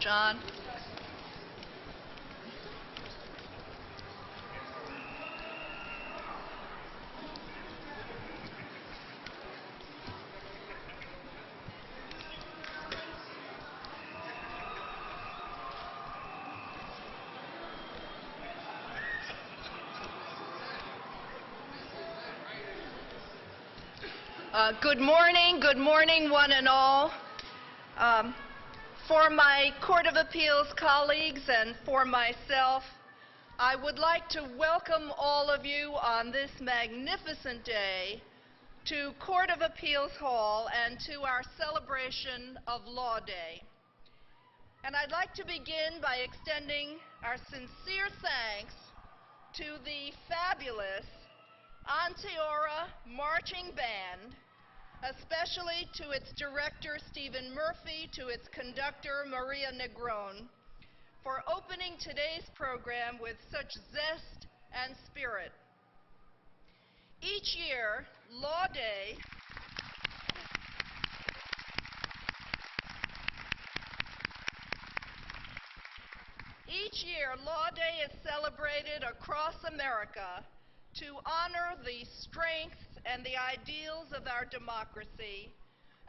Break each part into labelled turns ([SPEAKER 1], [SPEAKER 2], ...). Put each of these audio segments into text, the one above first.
[SPEAKER 1] John. Good morning, one and all. For my Court of Appeals colleagues and for myself, I would like to welcome all of you on this magnificent day to Court of Appeals Hall and to our celebration of Law Day. And I'd like to begin by extending our sincere thanks to the fabulous Onteora Marching Band, especially to its director, Stephen Murphy, to its conductor, Maria Negron, for opening today's program with such zest and spirit. Each year, Law Day is celebrated across America to honor the strength and the ideals of our democracy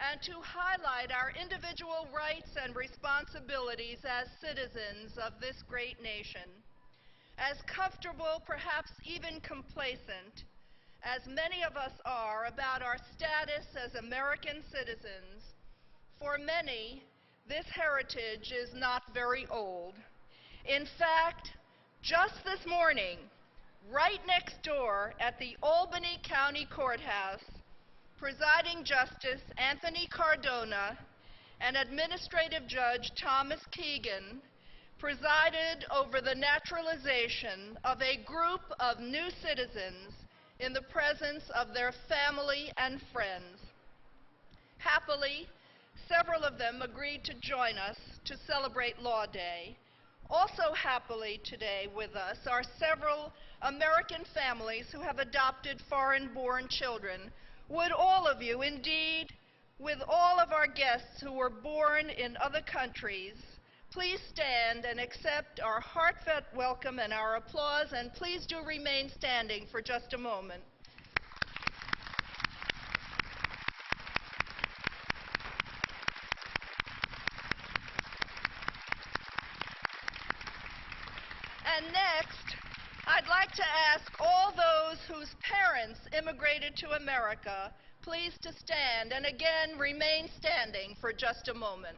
[SPEAKER 1] and to highlight our individual rights and responsibilities as citizens of this great nation. As comfortable, perhaps even complacent, as many of us are about our status as American citizens, for many, this heritage is not very old. In fact, just this morning, right next door at the Albany County Courthouse, Presiding Justice Anthony Cardona and Administrative Judge Thomas Keegan presided over the naturalization of a group of new citizens in the presence of their family and friends. Happily, several of them agreed to join us to celebrate Law Day. Also happily today with us are several American families who have adopted foreign-born children. Would all of you, indeed, with all of our guests who were born in other countries, please stand and accept our heartfelt welcome and our applause, and please do remain standing for just a moment. And next, I'd like to ask all those whose parents immigrated to America, please to stand, and again, remain standing for just a moment.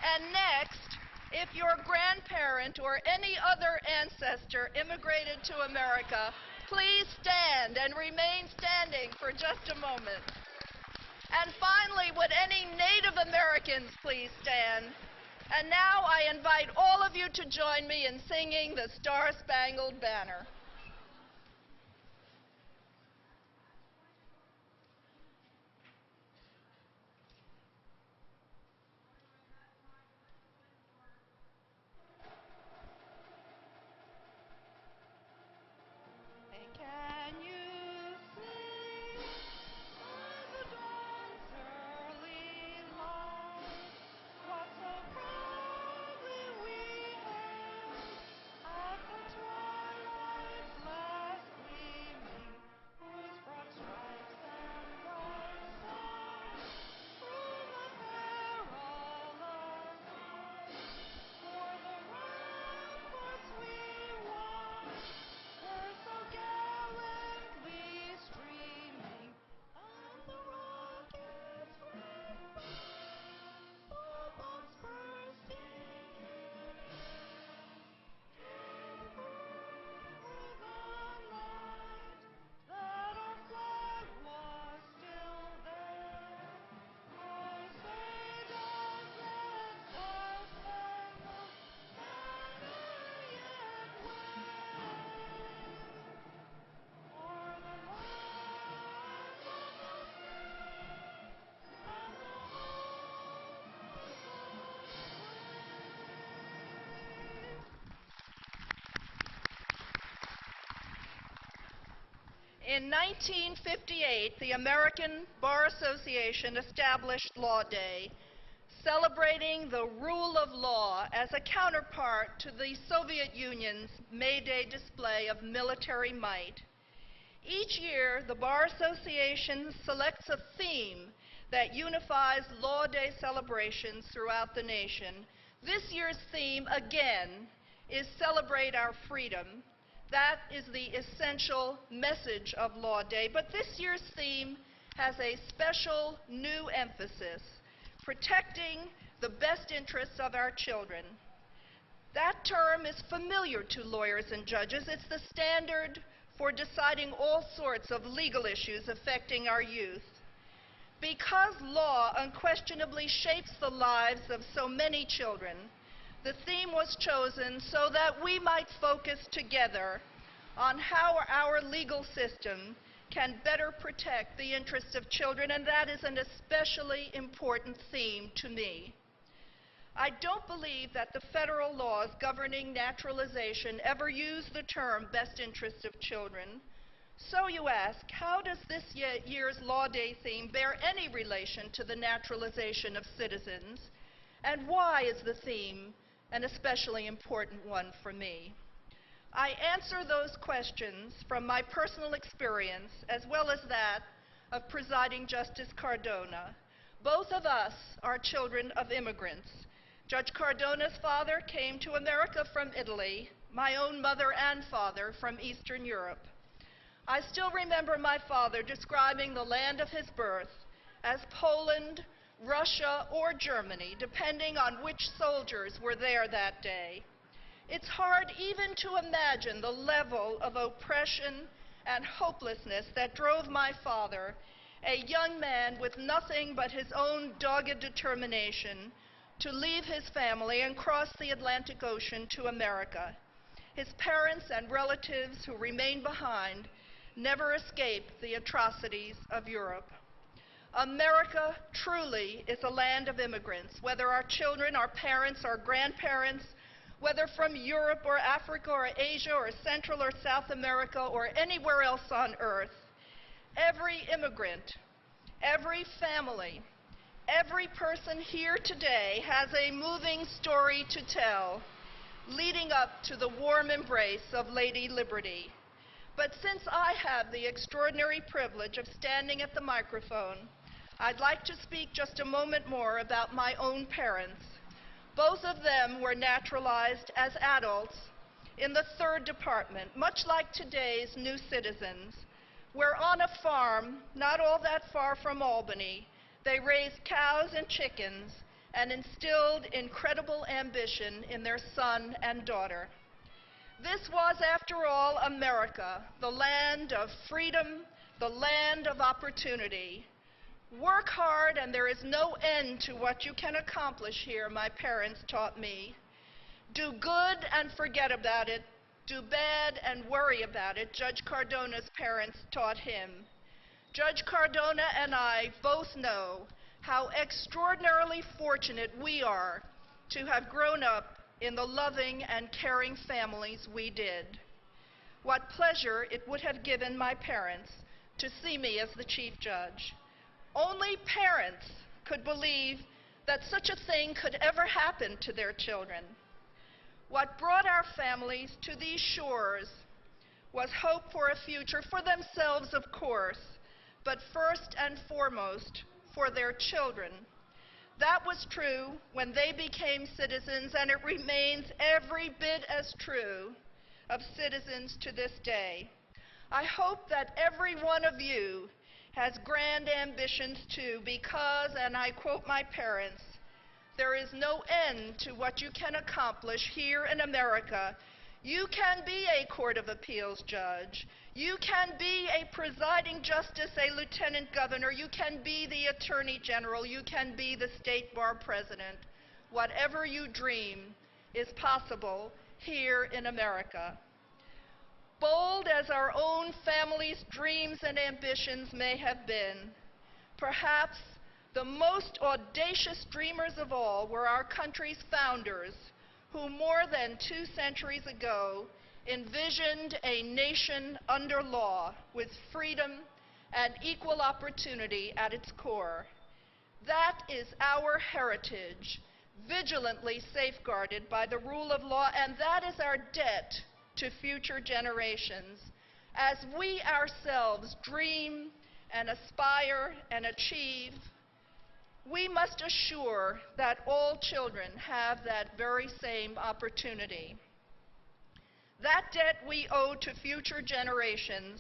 [SPEAKER 1] And next, if your grandparent or any other ancestor immigrated to America, please stand and remain standing for just a moment. And finally, would any Native Americans please stand? And now I invite all of you to join me in singing the Star-Spangled Banner. And can you sing of the dawn's early light, what so proudly we hailed at the twilight In 1958, the American Bar Association established Law Day, celebrating the rule of law as a counterpart to the Soviet Union's May Day display of military might. Each year, the Bar Association selects a theme that unifies Law Day celebrations throughout the nation. This year's theme, again, is Celebrate Our Freedom. That is the essential message of Law Day. But this year's theme has a special new emphasis: protecting the best interests of our children. That term is familiar to lawyers and judges. It's the standard for deciding all sorts of legal issues affecting our youth. Because law unquestionably shapes the lives of so many children, the theme was chosen so that we might focus together on how our legal system can better protect the interests of children, and that is an especially important theme to me. I don't believe that the federal laws governing naturalization ever use the term best interests of children. So you ask, how does this year's Law Day theme bear any relation to the naturalization of citizens? And why is the theme an especially important one for me? I answer those questions from my personal experience as well as that of presiding Justice Cardona. Both of us are children of immigrants. Judge Cardona's father came to America from Italy, my own mother and father from Eastern Europe. I still remember my father describing the land of his birth as Poland, Russia, or Germany, depending on which soldiers were there that day. It's hard even to imagine the level of oppression and hopelessness that drove my father, a young man with nothing but his own dogged determination, to leave his family and cross the Atlantic Ocean to America. His parents and relatives who remained behind never escaped the atrocities of Europe. America truly is a land of immigrants, whether our children, our parents, our grandparents, whether from Europe or Africa or Asia or Central or South America or anywhere else on earth. Every immigrant, every family, every person here today has a moving story to tell, leading up to the warm embrace of Lady Liberty. But since I have the extraordinary privilege of standing at the microphone, I'd like to speak just a moment more about my own parents. Both of them were naturalized as adults in the 3rd Department, much like today's new citizens, where on a farm not all that far from Albany, they raised cows and chickens and instilled incredible ambition in their son and daughter. This was, after all, America, the land of freedom, the land of opportunity. Work hard and there is no end to what you can accomplish here, my parents taught me. Do good and forget about it. Do bad and worry about it, Judge Cardona's parents taught him. Judge Cardona and I both know how extraordinarily fortunate we are to have grown up in the loving and caring families we did. What pleasure it would have given my parents to see me as the Chief Judge. Only parents could believe that such a thing could ever happen to their children. What brought our families to these shores was hope for a future for themselves, of course, but first and foremost for their children. That was true when they became citizens, and it remains every bit as true of citizens to this day. I hope that every one of you has grand ambitions too, because, and I quote my parents, there is no end to what you can accomplish here in America. You can be a Court of Appeals judge. You can be a presiding justice, a lieutenant governor. You can be the attorney general. You can be the state bar president. Whatever you dream is possible here in America. Bold as our own family's dreams and ambitions may have been, perhaps the most audacious dreamers of all were our country's founders, who more than 2 centuries ago envisioned a nation under law with freedom and equal opportunity at its core. That is our heritage, vigilantly safeguarded by the rule of law, and that is our debt to future generations. As we ourselves dream and aspire and achieve, we must assure that all children have that very same opportunity. That debt we owe to future generations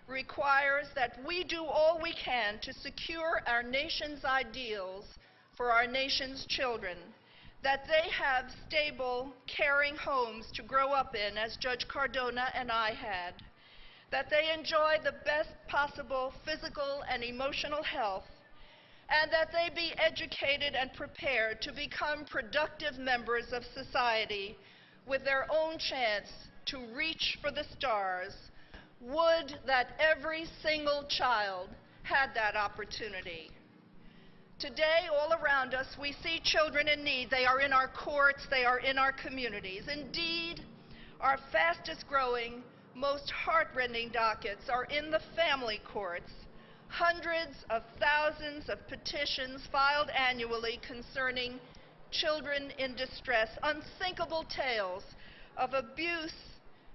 [SPEAKER 1] requires that we do all we can to secure our nation's ideals for our nation's children, that they have stable, caring homes to grow up in, as Judge Cardona and I had, that they enjoy the best possible physical and emotional health, and that they be educated and prepared to become productive members of society with their own chance to reach for the stars. Would that every single child had that opportunity. Today, all around us, we see children in need. They are in our courts, they are in our communities. Indeed, our fastest growing, most heartrending dockets are in the family courts. Hundreds of thousands of petitions filed annually concerning children in distress, unthinkable tales of abuse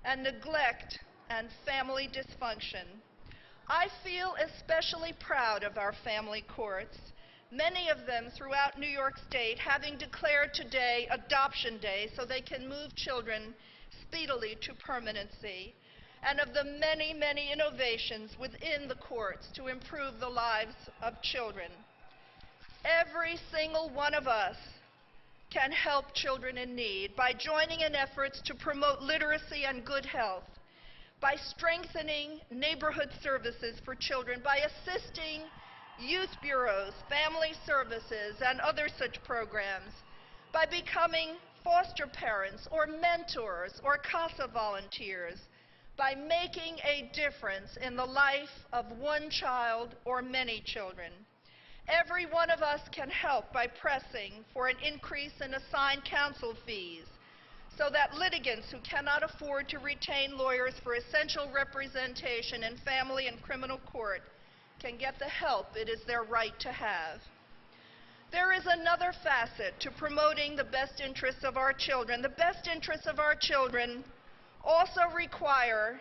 [SPEAKER 1] and neglect and family dysfunction. I feel especially proud of our family courts, many of them throughout New York State having declared today Adoption Day so they can move children speedily to permanency, and of the many, many innovations within the courts to improve the lives of children. Every single one of us can help children in need by joining in efforts to promote literacy and good health, by strengthening neighborhood services for children, by assisting youth bureaus, family services, and other such programs, by becoming foster parents or mentors or CASA volunteers, by making a difference in the life of one child or many children. Every one of us can help by pressing for an increase in assigned counsel fees so that litigants who cannot afford to retain lawyers for essential representation in family and criminal court can get the help it is their right to have. There is another facet to promoting the best interests of our children. The best interests of our children also require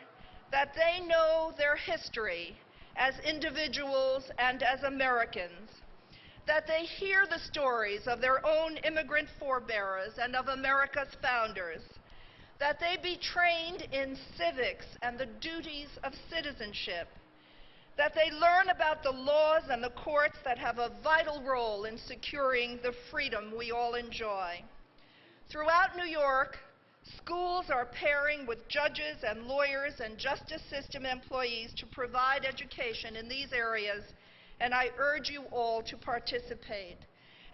[SPEAKER 1] that they know their history as individuals and as Americans, that they hear the stories of their own immigrant forebears and of America's founders, that they be trained in civics and the duties of citizenship, that they learn about the laws and the courts that have a vital role in securing the freedom we all enjoy. Throughout New York, schools are pairing with judges and lawyers and justice system employees to provide education in these areas, and I urge you all to participate.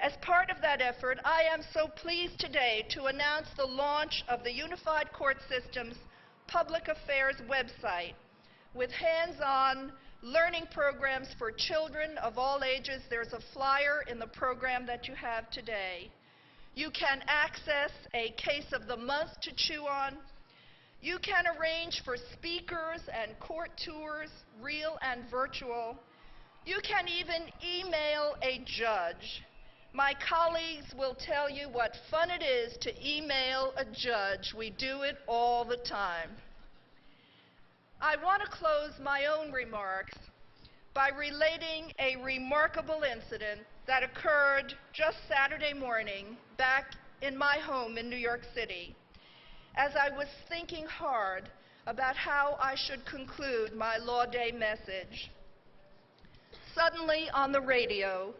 [SPEAKER 1] As part of that effort, I am so pleased today to announce the launch of the Unified Court System's Public Affairs website with hands-on learning programs for children of all ages. There's a flyer in the program that you have today. You can access a case of the month to chew on. You can arrange for speakers and court tours, real and virtual. You can even email a judge. My colleagues will tell you what fun it is to email a judge. We do it all the time. I want to close my own remarks by relating a remarkable incident that occurred just Saturday morning back in my home in New York City, as I was thinking hard about how I should conclude my Law Day message. Suddenly on the radio,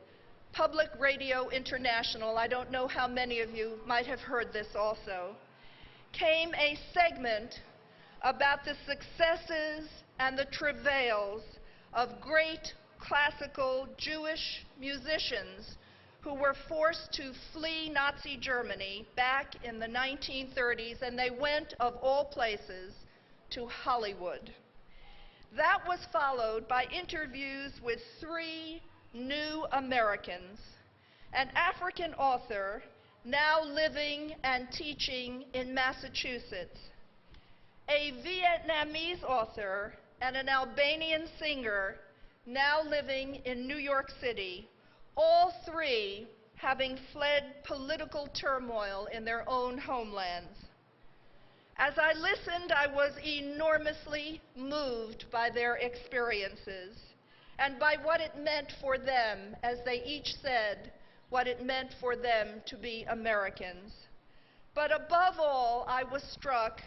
[SPEAKER 1] Public Radio International, I don't know how many of you might have heard this also, came a segment about the successes and the travails of great classical Jewish musicians who were forced to flee Nazi Germany back in the 1930s, and they went, of all places, to Hollywood. That was followed by interviews with 3 new Americans, an African author now living and teaching in Massachusetts, a Vietnamese author, and an Albanian singer now living in New York City, all three having fled political turmoil in their own homelands. As I listened, I was enormously moved by their experiences and by what it meant for them, as they each said, what it meant for them to be Americans. But above all, I was struck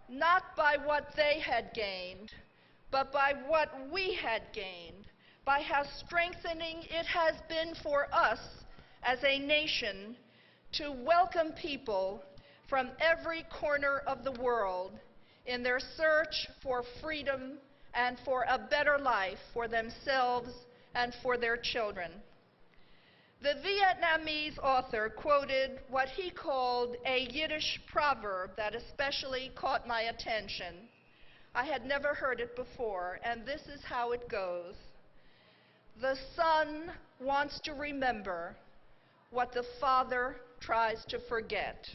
[SPEAKER 1] not by what they had gained, but by what we had gained, by how strengthening it has been for us as a nation to welcome people from every corner of the world in their search for freedom and for a better life for themselves and for their children. The Vietnamese author quoted what he called a Yiddish proverb that especially caught my attention. I had never heard it before, and this is how it goes. The son wants to remember what the father tries to forget.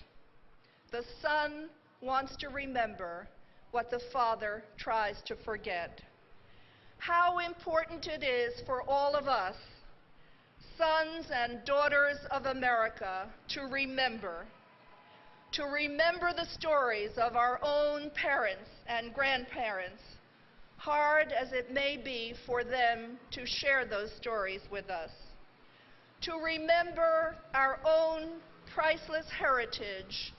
[SPEAKER 1] The son wants to remember what the father tries to forget. How important it is for all of us, sons and daughters of America, to remember the stories of our own parents and grandparents, hard as it may be for them to share those stories with us. To remember our own priceless heritage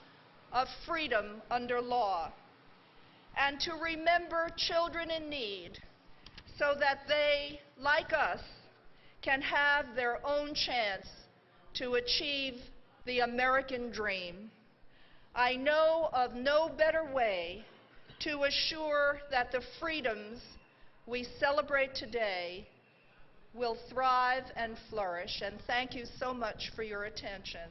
[SPEAKER 1] of freedom under law, and to remember children in need so that they, like us, can have their own chance to achieve the American dream. I know of no better way to assure that the freedoms we celebrate today will thrive and flourish. And thank you so much for your attention.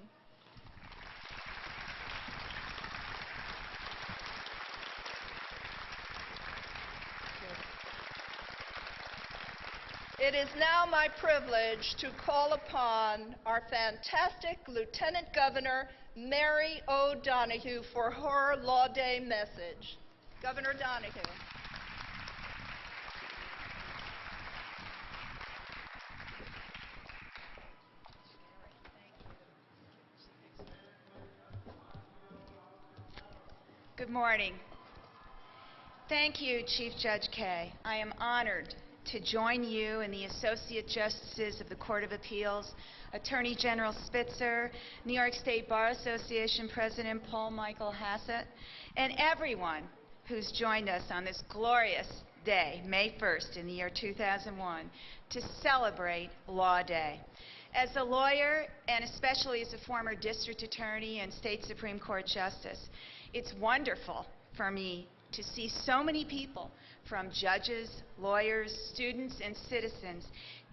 [SPEAKER 1] It is now my privilege to call upon our fantastic Lieutenant Governor, Mary O'Donoghue, for her Law Day message. Governor Donoghue.
[SPEAKER 2] Good morning. Thank you, Chief Judge Kaye. I am honored to join you and the Associate Justices of the Court of Appeals, Attorney General Spitzer, New York State Bar Association President Paul Michael Hassett, and everyone who's joined us on this glorious day, May 1st in the year 2001, to celebrate Law Day. As a lawyer, and especially as a former district attorney and state Supreme Court justice, it's wonderful for me to see so many people, from judges, lawyers, students, and citizens,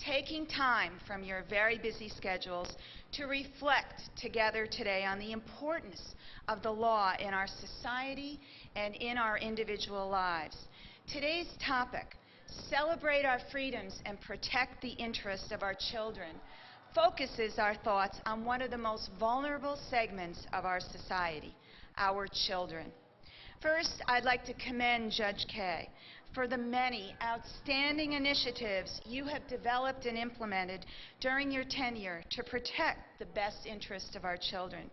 [SPEAKER 2] taking time from your very busy schedules to reflect together today on the importance of the law in our society and in our individual lives. Today's topic, Celebrate Our Freedoms and Protect the Interests of Our Children, focuses our thoughts on one of the most vulnerable segments of our society, our children. First, I'd like to commend Judge Kaye for the many outstanding initiatives you have developed and implemented during your tenure to protect the best interests of our children.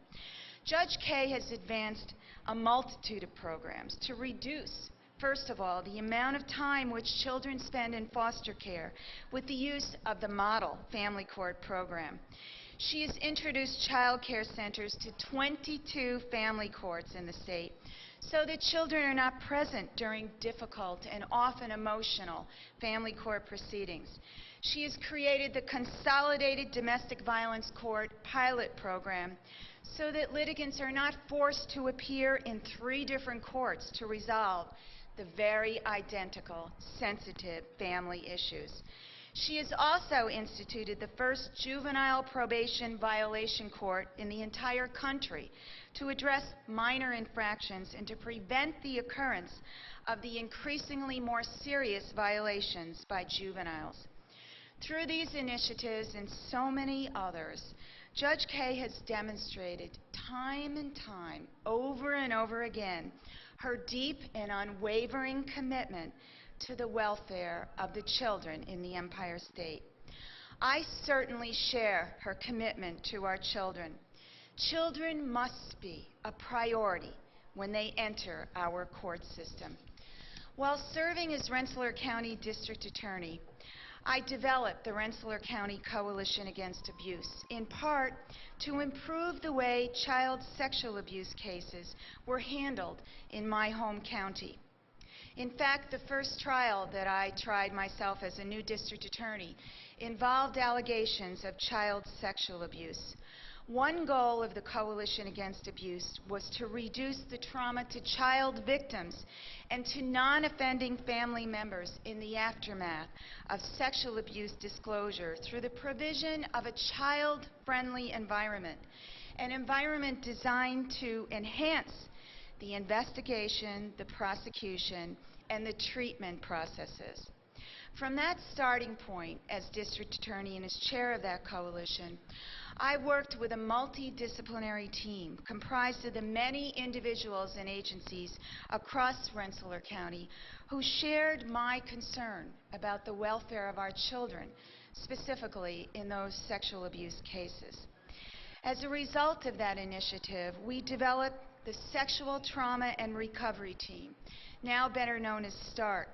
[SPEAKER 2] Judge Kaye has advanced a multitude of programs to reduce, first of all, the amount of time which children spend in foster care with the use of the Model Family Court program. She has introduced child care centers to 22 family courts in the state, so that children are not present during difficult and often emotional family court proceedings. She has created the Consolidated Domestic Violence Court pilot program so that litigants are not forced to appear in 3 different courts to resolve the very identical, sensitive family issues. She has also instituted the first juvenile probation violation court in the entire country to address minor infractions and to prevent the occurrence of the increasingly more serious violations by juveniles. Through these initiatives and so many others, Judge Kay has demonstrated time and time, over and over again, her deep and unwavering commitment to the welfare of the children in the Empire State. I certainly share her commitment to our children. Children must be a priority when they enter our court system. While serving as Rensselaer County District Attorney, I developed the Rensselaer County Coalition Against Abuse, in part to improve the way child sexual abuse cases were handled in my home county. In fact, the first trial that I tried myself as a new district attorney involved allegations of child sexual abuse. One goal of the Coalition Against Abuse was to reduce the trauma to child victims and to non-offending family members in the aftermath of sexual abuse disclosure through the provision of a child-friendly environment, an environment designed to enhance the investigation, the prosecution, and the treatment processes. From that starting point as district attorney and as chair of that coalition, I worked with a multidisciplinary team comprised of the many individuals and agencies across Rensselaer County who shared my concern about the welfare of our children, specifically in those sexual abuse cases. As a result of that initiative, we developed the Sexual Trauma and Recovery Team, now better known as START,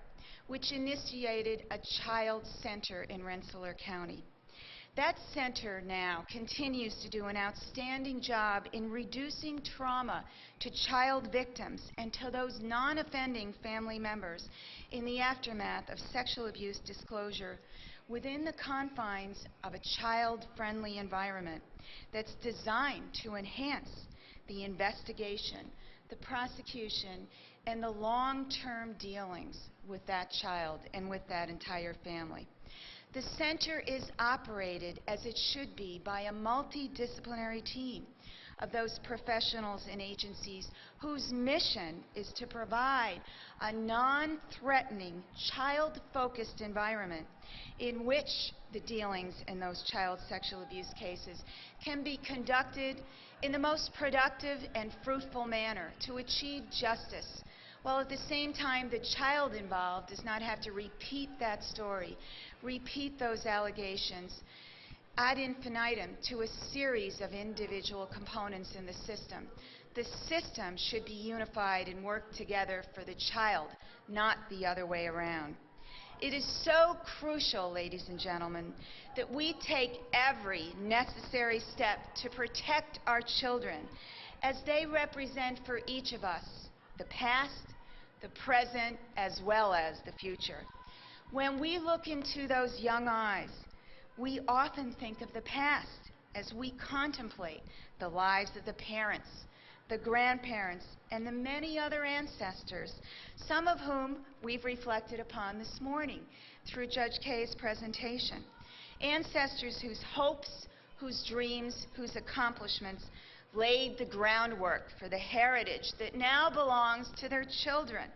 [SPEAKER 2] which initiated a child center in Rensselaer County. That center now continues to do an outstanding job in reducing trauma to child victims and to those non-offending family members in the aftermath of sexual abuse disclosure within the confines of a child-friendly environment that's designed to enhance the investigation, the prosecution, and the long-term dealings with that child and with that entire family. The center is operated as it should be by a multidisciplinary team of those professionals and agencies whose mission is to provide a non-threatening, child-focused environment in which the dealings in those child sexual abuse cases can be conducted in the most productive and fruitful manner to achieve justice, while at the same time the child involved does not have to repeat that story, repeat those allegations ad infinitum to a series of individual components in the system. The system should be unified and work together for the child, not the other way around. It is so crucial, ladies and gentlemen, that we take every necessary step to protect our children as they represent for each of us the past, the present, as well as the future. When we look into those young eyes, we often think of the past as we contemplate the lives of the parents, the grandparents, and the many other ancestors, some of whom we've reflected upon this morning through Judge Kay's presentation. Ancestors whose hopes, whose dreams, whose accomplishments laid the groundwork for the heritage that now belongs to their children.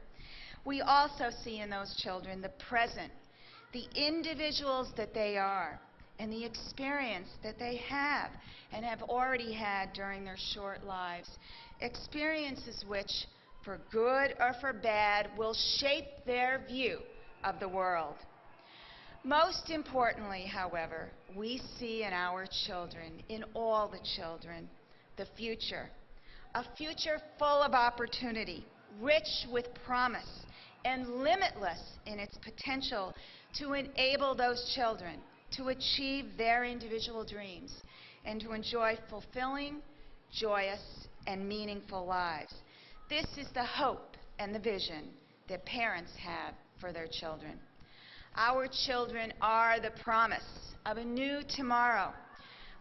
[SPEAKER 2] We also see in those children the present, the individuals that they are, and the experience that they have and have already had during their short lives, experiences which, for good or for bad, will shape their view of the world. Most importantly, however, we see in our children, in all the children, the future, a future full of opportunity, rich with promise, and limitless in its potential to enable those children to achieve their individual dreams and to enjoy fulfilling, joyous, and meaningful lives. This is the hope and the vision that parents have for their children. Our children are the promise of a new tomorrow.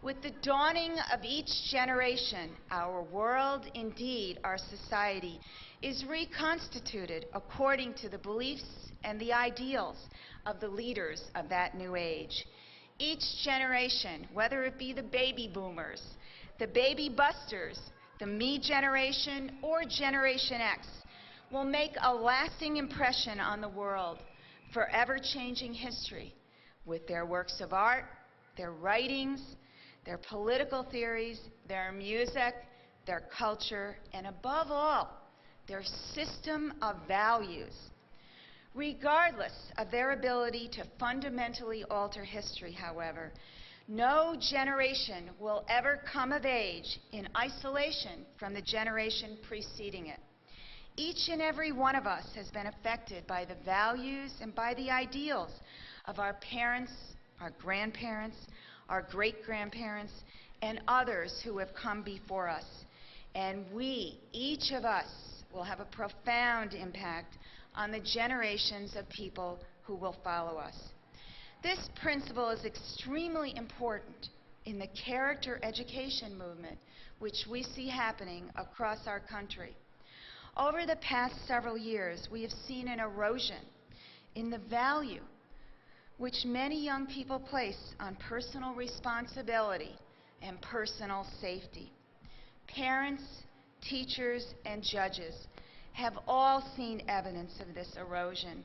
[SPEAKER 2] With the dawning of each generation, our world, indeed our society, is reconstituted according to the beliefs and the ideals of the leaders of that new age. Each generation, whether it be the baby boomers, the baby busters, the me generation, or Generation X, will make a lasting impression on the world, forever changing history with their works of art, their writings, their political theories, their music, their culture, and above all, their system of values. Regardless of their ability to fundamentally alter history, however, no generation will ever come of age in isolation from the generation preceding it. Each and every one of us has been affected by the values and by the ideals of our parents, our grandparents, our great-grandparents, and others who have come before us. And we, each of us, will have a profound impact on the generations of people who will follow us. This principle is extremely important in the character education movement, which we see happening across our country. Over the past several years, we have seen an erosion in the value which many young people place on personal responsibility and personal safety. Parents, teachers, and judges have all seen evidence of this erosion.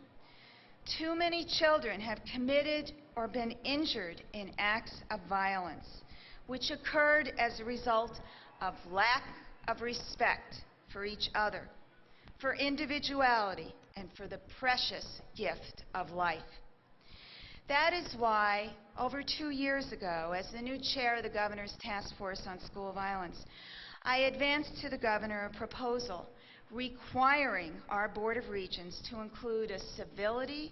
[SPEAKER 2] Too many children have committed or been injured in acts of violence, which occurred as a result of lack of respect for each other, for individuality, and for the precious gift of life. That is why, over 2 years ago, as the new chair of the Governor's Task Force on School Violence, I advanced to the Governor a proposal requiring our Board of Regents to include a civility,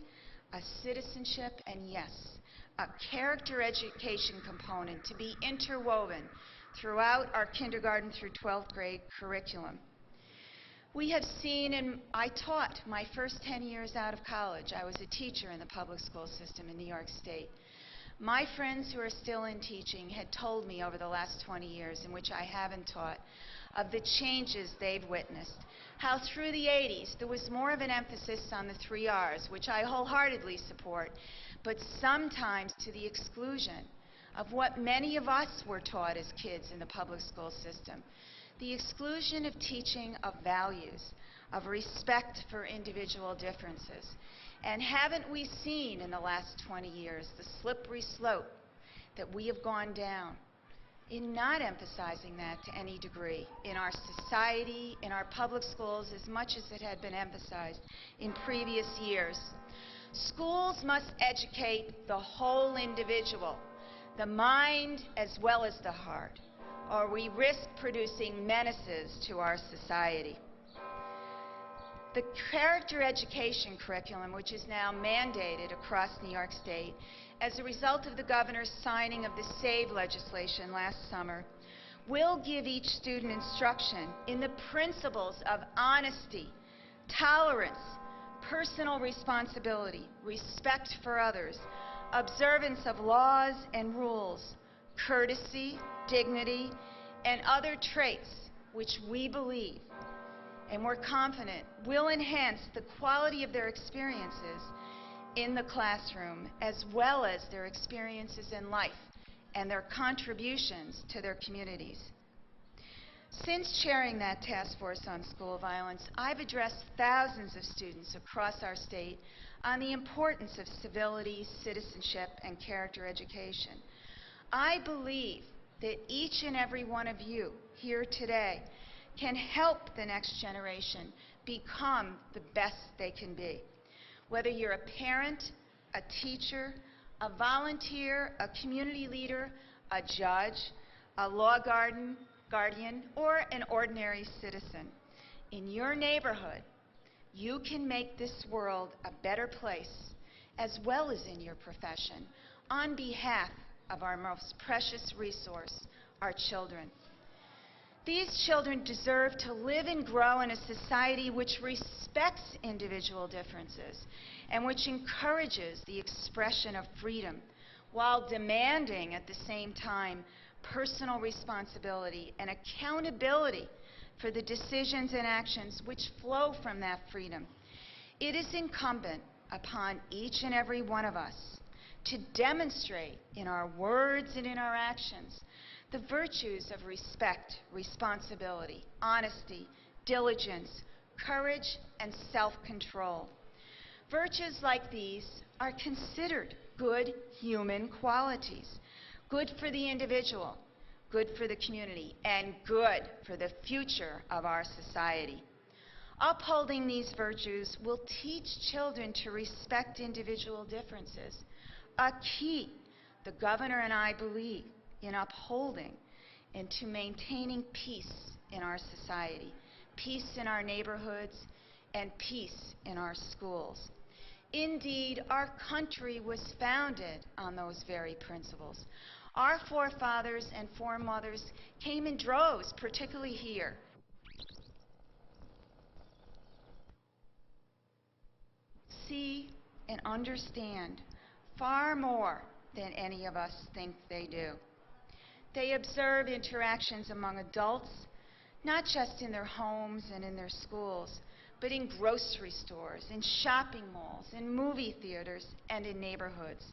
[SPEAKER 2] a citizenship, and yes, a character education component to be interwoven throughout our kindergarten through 12th grade curriculum. We have seen, and I taught my first 10 years out of college. I was a teacher in the public school system in New York State. My friends who are still in teaching had told me over the last 20 years in which I haven't taught of the changes they've witnessed. How through the 80s there was more of an emphasis on the 3 R's, which I wholeheartedly support, but sometimes to the exclusion of what many of us were taught as kids in the public school system. The exclusion of teaching of values, of respect for individual differences. And haven't we seen in the last 20 years the slippery slope that we have gone down in not emphasizing that to any degree in our society, in our public schools, as much as it had been emphasized in previous years? Schools must educate the whole individual, the mind as well as the heart, or we risk producing menaces to our society. The character education curriculum, which is now mandated across New York State as a result of the governor's signing of the SAVE legislation last summer, will give each student instruction in the principles of honesty, tolerance, personal responsibility, respect for others, observance of laws and rules, courtesy, dignity, and other traits which we believe and we're confident will enhance the quality of their experiences in the classroom as well as their experiences in life and their contributions to their communities. Since chairing that task force on school violence, I've addressed thousands of students across our state on the importance of civility, citizenship, and character education. I believe that each and every one of you here today can help the next generation become the best they can be. Whether you're a parent, a teacher, a volunteer, a community leader, a judge, a law guardian, or an ordinary citizen, in your neighborhood, you can make this world a better place, as well as in your profession, on behalf of our most precious resource, our children. These children deserve to live and grow in a society which respects individual differences and which encourages the expression of freedom while demanding at the same time personal responsibility and accountability for the decisions and actions which flow from that freedom. It is incumbent upon each and every one of us to demonstrate in our words and in our actions the virtues of respect, responsibility, honesty, diligence, courage, and self-control. Virtues like these are considered good human qualities, good for the individual, good for the community, and good for the future of our society. Upholding these virtues will teach children to respect individual differences, a key the governor and I believe in upholding and to maintaining peace in our society, peace in our neighborhoods, and peace in our schools. Indeed, our country was founded on those very principles. Our forefathers and foremothers came in droves, particularly here. See and understand far more than any of us think they do. They observe interactions among adults, not just in their homes and in their schools, but in grocery stores, in shopping malls, in movie theaters, and in neighborhoods.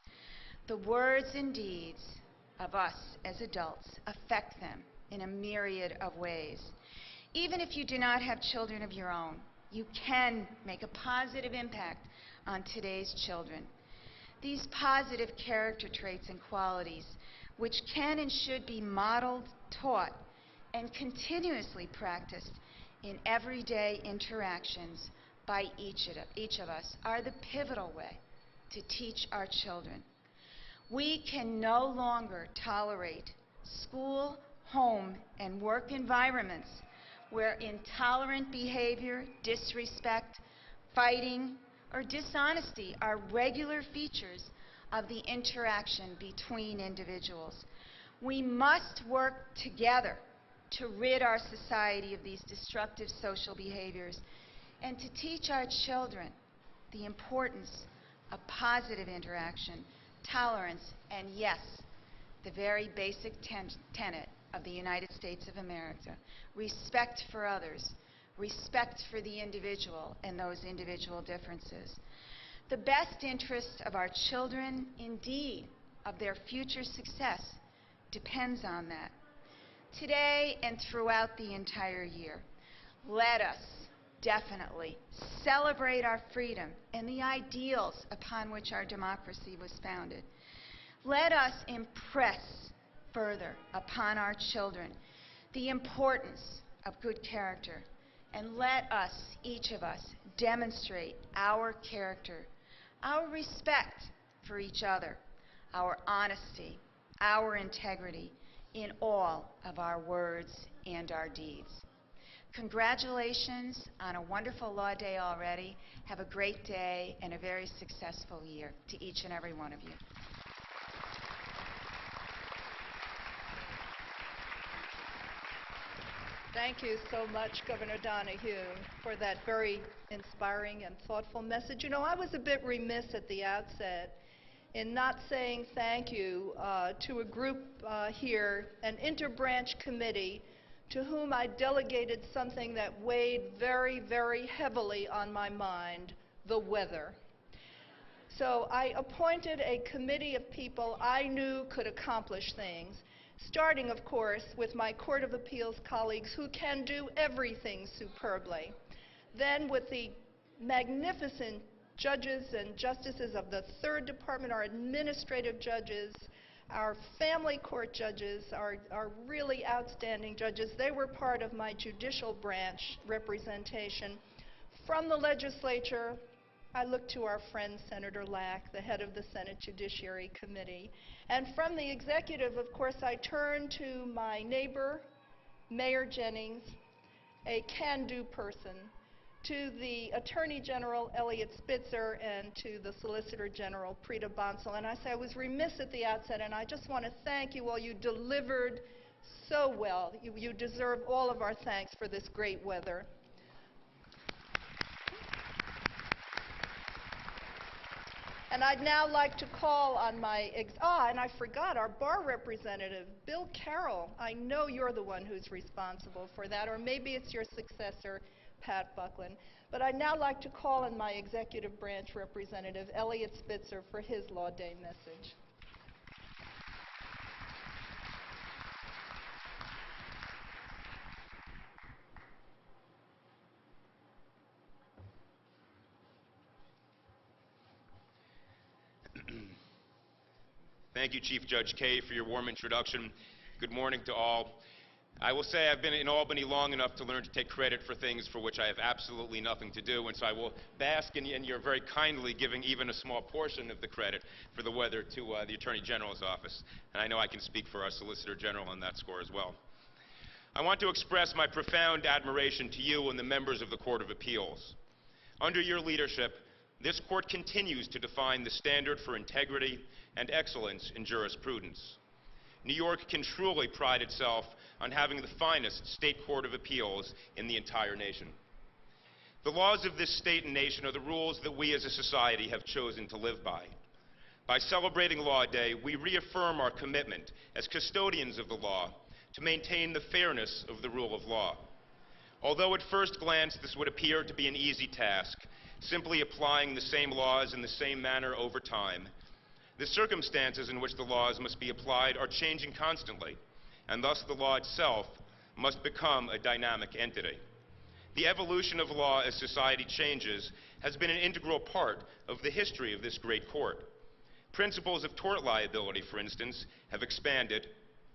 [SPEAKER 2] The words and deeds of us as adults affect them in a myriad of ways. Even if you do not have children of your own, you can make a positive impact on today's children. These positive character traits and qualities, which can and should be modeled, taught, and continuously practiced in everyday interactions by each of us, are the pivotal way to teach our children. We can no longer tolerate school, home, and work environments where intolerant behavior, disrespect, fighting, or dishonesty are regular features of the interaction between individuals. We must work together to rid our society of these destructive social behaviors and to teach our children the importance of positive interaction, tolerance, and yes, the very basic tenet of the United States of America, respect for others, respect for the individual and those individual differences. The best interest of our children, indeed, of their future success, depends on that. Today and throughout the entire year, let us definitely celebrate our freedom and the ideals upon which our democracy was founded. Let us impress further upon our children the importance of good character, and let us, each of us, demonstrate our character, our respect for each other, our honesty, our integrity in all of our words and our deeds. Congratulations on a wonderful Law Day already. Have a great day and a very successful year to each and every one of you.
[SPEAKER 1] Thank you so much, Governor Donahue, for that very inspiring and thoughtful message. You know, I was a bit remiss at the outset in not saying thank you to a group here, an interbranch committee, to whom I delegated something that weighed very, very heavily on my mind, the weather. So I appointed a committee of people I knew could accomplish things, starting, of course, with my Court of Appeals colleagues who can do everything superbly. Then with the magnificent judges and justices of the Third Department, our administrative judges, our family court judges, our really outstanding judges. They were part of my judicial branch representation. From the legislature, I look to our friend Senator Lack, the head of the Senate Judiciary Committee. And from the executive, of course, I turn to my neighbor, Mayor Jennings, a can-do person, to the Attorney General, Elliot Spitzer, and to the Solicitor General, Preeta Bansal. And I say I was remiss at the outset, and I just want to thank you all. You delivered so well. You deserve all of our thanks for this great weather. And I'd now like to call on my, and I forgot, our bar representative, Bill Carroll. I know you're the one who's responsible for that, or maybe it's your successor, Pat Buckland. But I'd now like to call on my executive branch representative, Elliot Spitzer, for his Law Day message.
[SPEAKER 3] Thank you, Chief Judge Kaye, for your warm introduction. Good morning to all. I will say I've been in Albany long enough to learn to take credit for things for which I have absolutely nothing to do, and so I will bask in your very kindly giving even a small portion of the credit for the weather to the Attorney General's office. And I know I can speak for our Solicitor General on that score as well. I want to express my profound admiration to you and the members of the Court of Appeals. Under your leadership, this court continues to define the standard for integrity and excellence in jurisprudence. New York can truly pride itself on having the finest state court of appeals in the entire nation. The laws of this state and nation are the rules that we as a society have chosen to live by. By celebrating Law Day, we reaffirm our commitment as custodians of the law to maintain the fairness of the rule of law. Although at first glance this would appear to be an easy task, simply applying the same laws in the same manner over time, the circumstances in which the laws must be applied are changing constantly, and thus the law itself must become a dynamic entity. The evolution of law as society changes has been an integral part of the history of this great court. Principles of tort liability, for instance, have expanded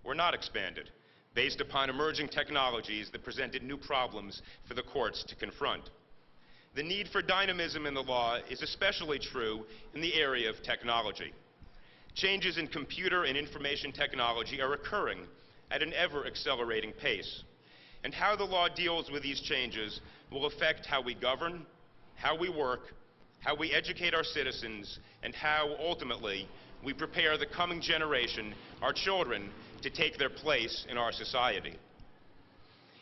[SPEAKER 3] or not expanded based upon emerging technologies that presented new problems for the courts to confront. The need for dynamism in the law is especially true in the area of technology. Changes in computer and information technology are occurring at an ever-accelerating pace, and how the law deals with these changes will affect how we govern, how we work, how we educate our citizens, and how, ultimately, we prepare the coming generation, our children, to take their place in our society.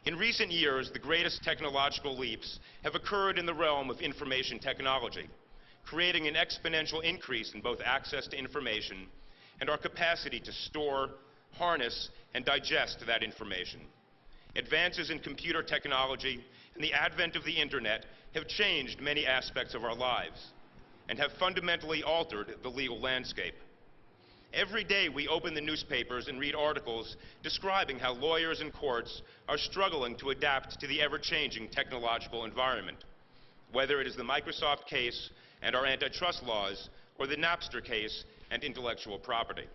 [SPEAKER 3] In recent years, the greatest technological leaps have occurred in the realm of information technology, creating an exponential increase in both access to information and our capacity to store, harness, and digest that information. Advances in computer technology and the advent of the internet have changed many aspects of our lives and have fundamentally altered the legal landscape. Every day we open the newspapers and read articles describing how lawyers and courts are struggling to adapt to the ever-changing technological environment, whether it is the Microsoft case and our antitrust laws, or the Napster case and intellectual property.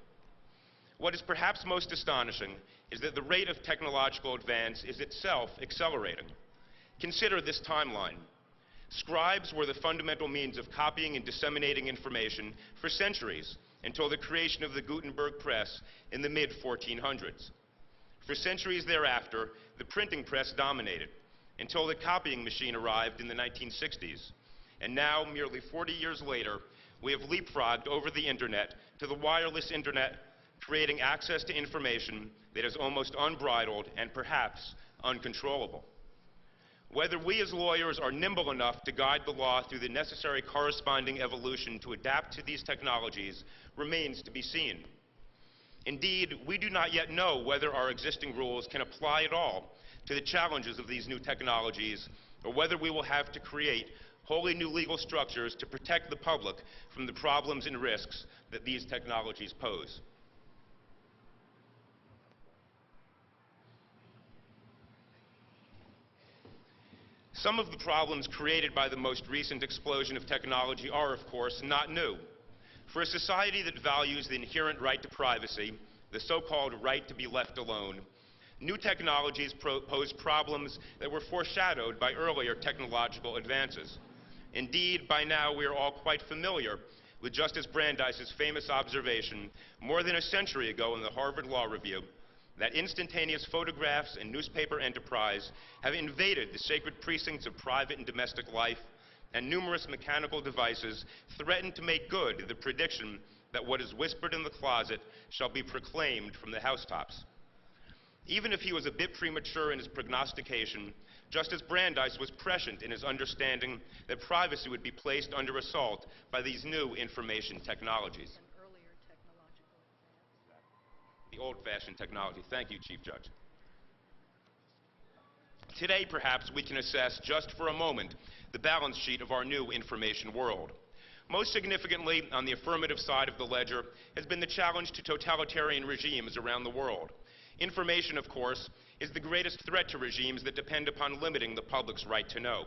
[SPEAKER 3] What is perhaps most astonishing is that the rate of technological advance is itself accelerating. Consider this timeline. Scribes were the fundamental means of copying and disseminating information for centuries, until the creation of the Gutenberg press in the mid-1400s. For centuries thereafter, the printing press dominated, until the copying machine arrived in the 1960s. And now, merely 40 years later, we have leapfrogged over the internet to the wireless internet, creating access to information that is almost unbridled and perhaps uncontrollable. Whether we as lawyers are nimble enough to guide the law through the necessary corresponding evolution to adapt to these technologies remains to be seen. Indeed, we do not yet know whether our existing rules can apply at all to the challenges of these new technologies, or whether we will have to create wholly new legal structures to protect the public from the problems and risks that these technologies pose. Some of the problems created by the most recent explosion of technology are, of course, not new. For a society that values the inherent right to privacy, the so-called right to be left alone, new technologies pose problems that were foreshadowed by earlier technological advances. Indeed, by now we are all quite familiar with Justice Brandeis's famous observation more than a century ago in the Harvard Law Review that instantaneous photographs and newspaper enterprise have invaded the sacred precincts of private and domestic life, and numerous mechanical devices threaten to make good the prediction that what is whispered in the closet shall be proclaimed from the housetops. Even if he was a bit premature in his prognostication, Justice Brandeis was prescient in his understanding that privacy would be placed under assault by these new information technologies. The old-fashioned technology. Thank you, Chief Judge. Today, perhaps, we can assess just for a moment the balance sheet of our new information world. Most significantly, on the affirmative side of the ledger, has been the challenge to totalitarian regimes around the world. Information, of course, is the greatest threat to regimes that depend upon limiting the public's right to know.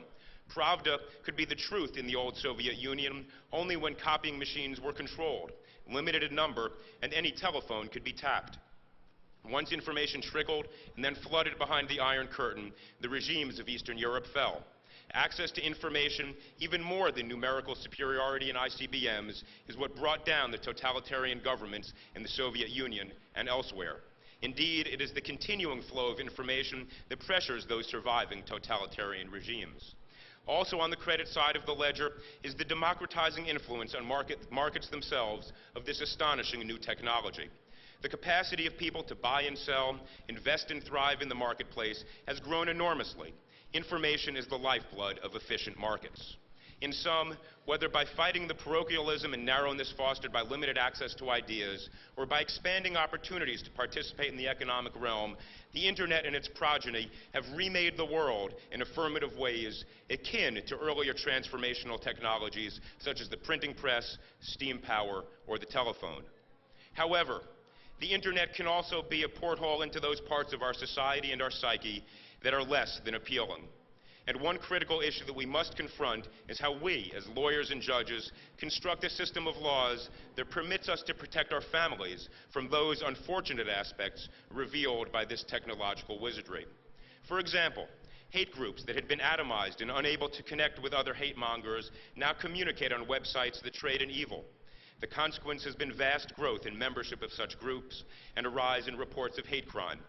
[SPEAKER 3] Pravda could be the truth in the old Soviet Union only when copying machines were controlled. limited in number, and any telephone could be tapped. Once information trickled and then flooded behind the Iron Curtain, the regimes of Eastern Europe fell. Access to information, even more than numerical superiority in ICBMs, is what brought down the totalitarian governments in the Soviet Union and elsewhere. Indeed, it is the continuing flow of information that pressures those surviving totalitarian regimes. Also on the credit side of the ledger is the democratizing influence on markets themselves of this astonishing new technology. The capacity of people to buy and sell, invest and thrive in the marketplace has grown enormously. Information is the lifeblood of efficient markets. In sum, whether by fighting the parochialism and narrowness fostered by limited access to ideas, or by expanding opportunities to participate in the economic realm, the Internet and its progeny have remade the world in affirmative ways akin to earlier transformational technologies such as the printing press, steam power, or the telephone. However, the Internet can also be a porthole into those parts of our society and our psyche that are less than appealing. And one critical issue that we must confront is how we, as lawyers and judges, construct a system of laws that permits us to protect our families from those unfortunate aspects revealed by this technological wizardry. For example, hate groups that had been atomized and unable to connect with other hate mongers now communicate on websites that trade in evil. The consequence has been vast growth in membership of such groups and a rise in reports of hate crime.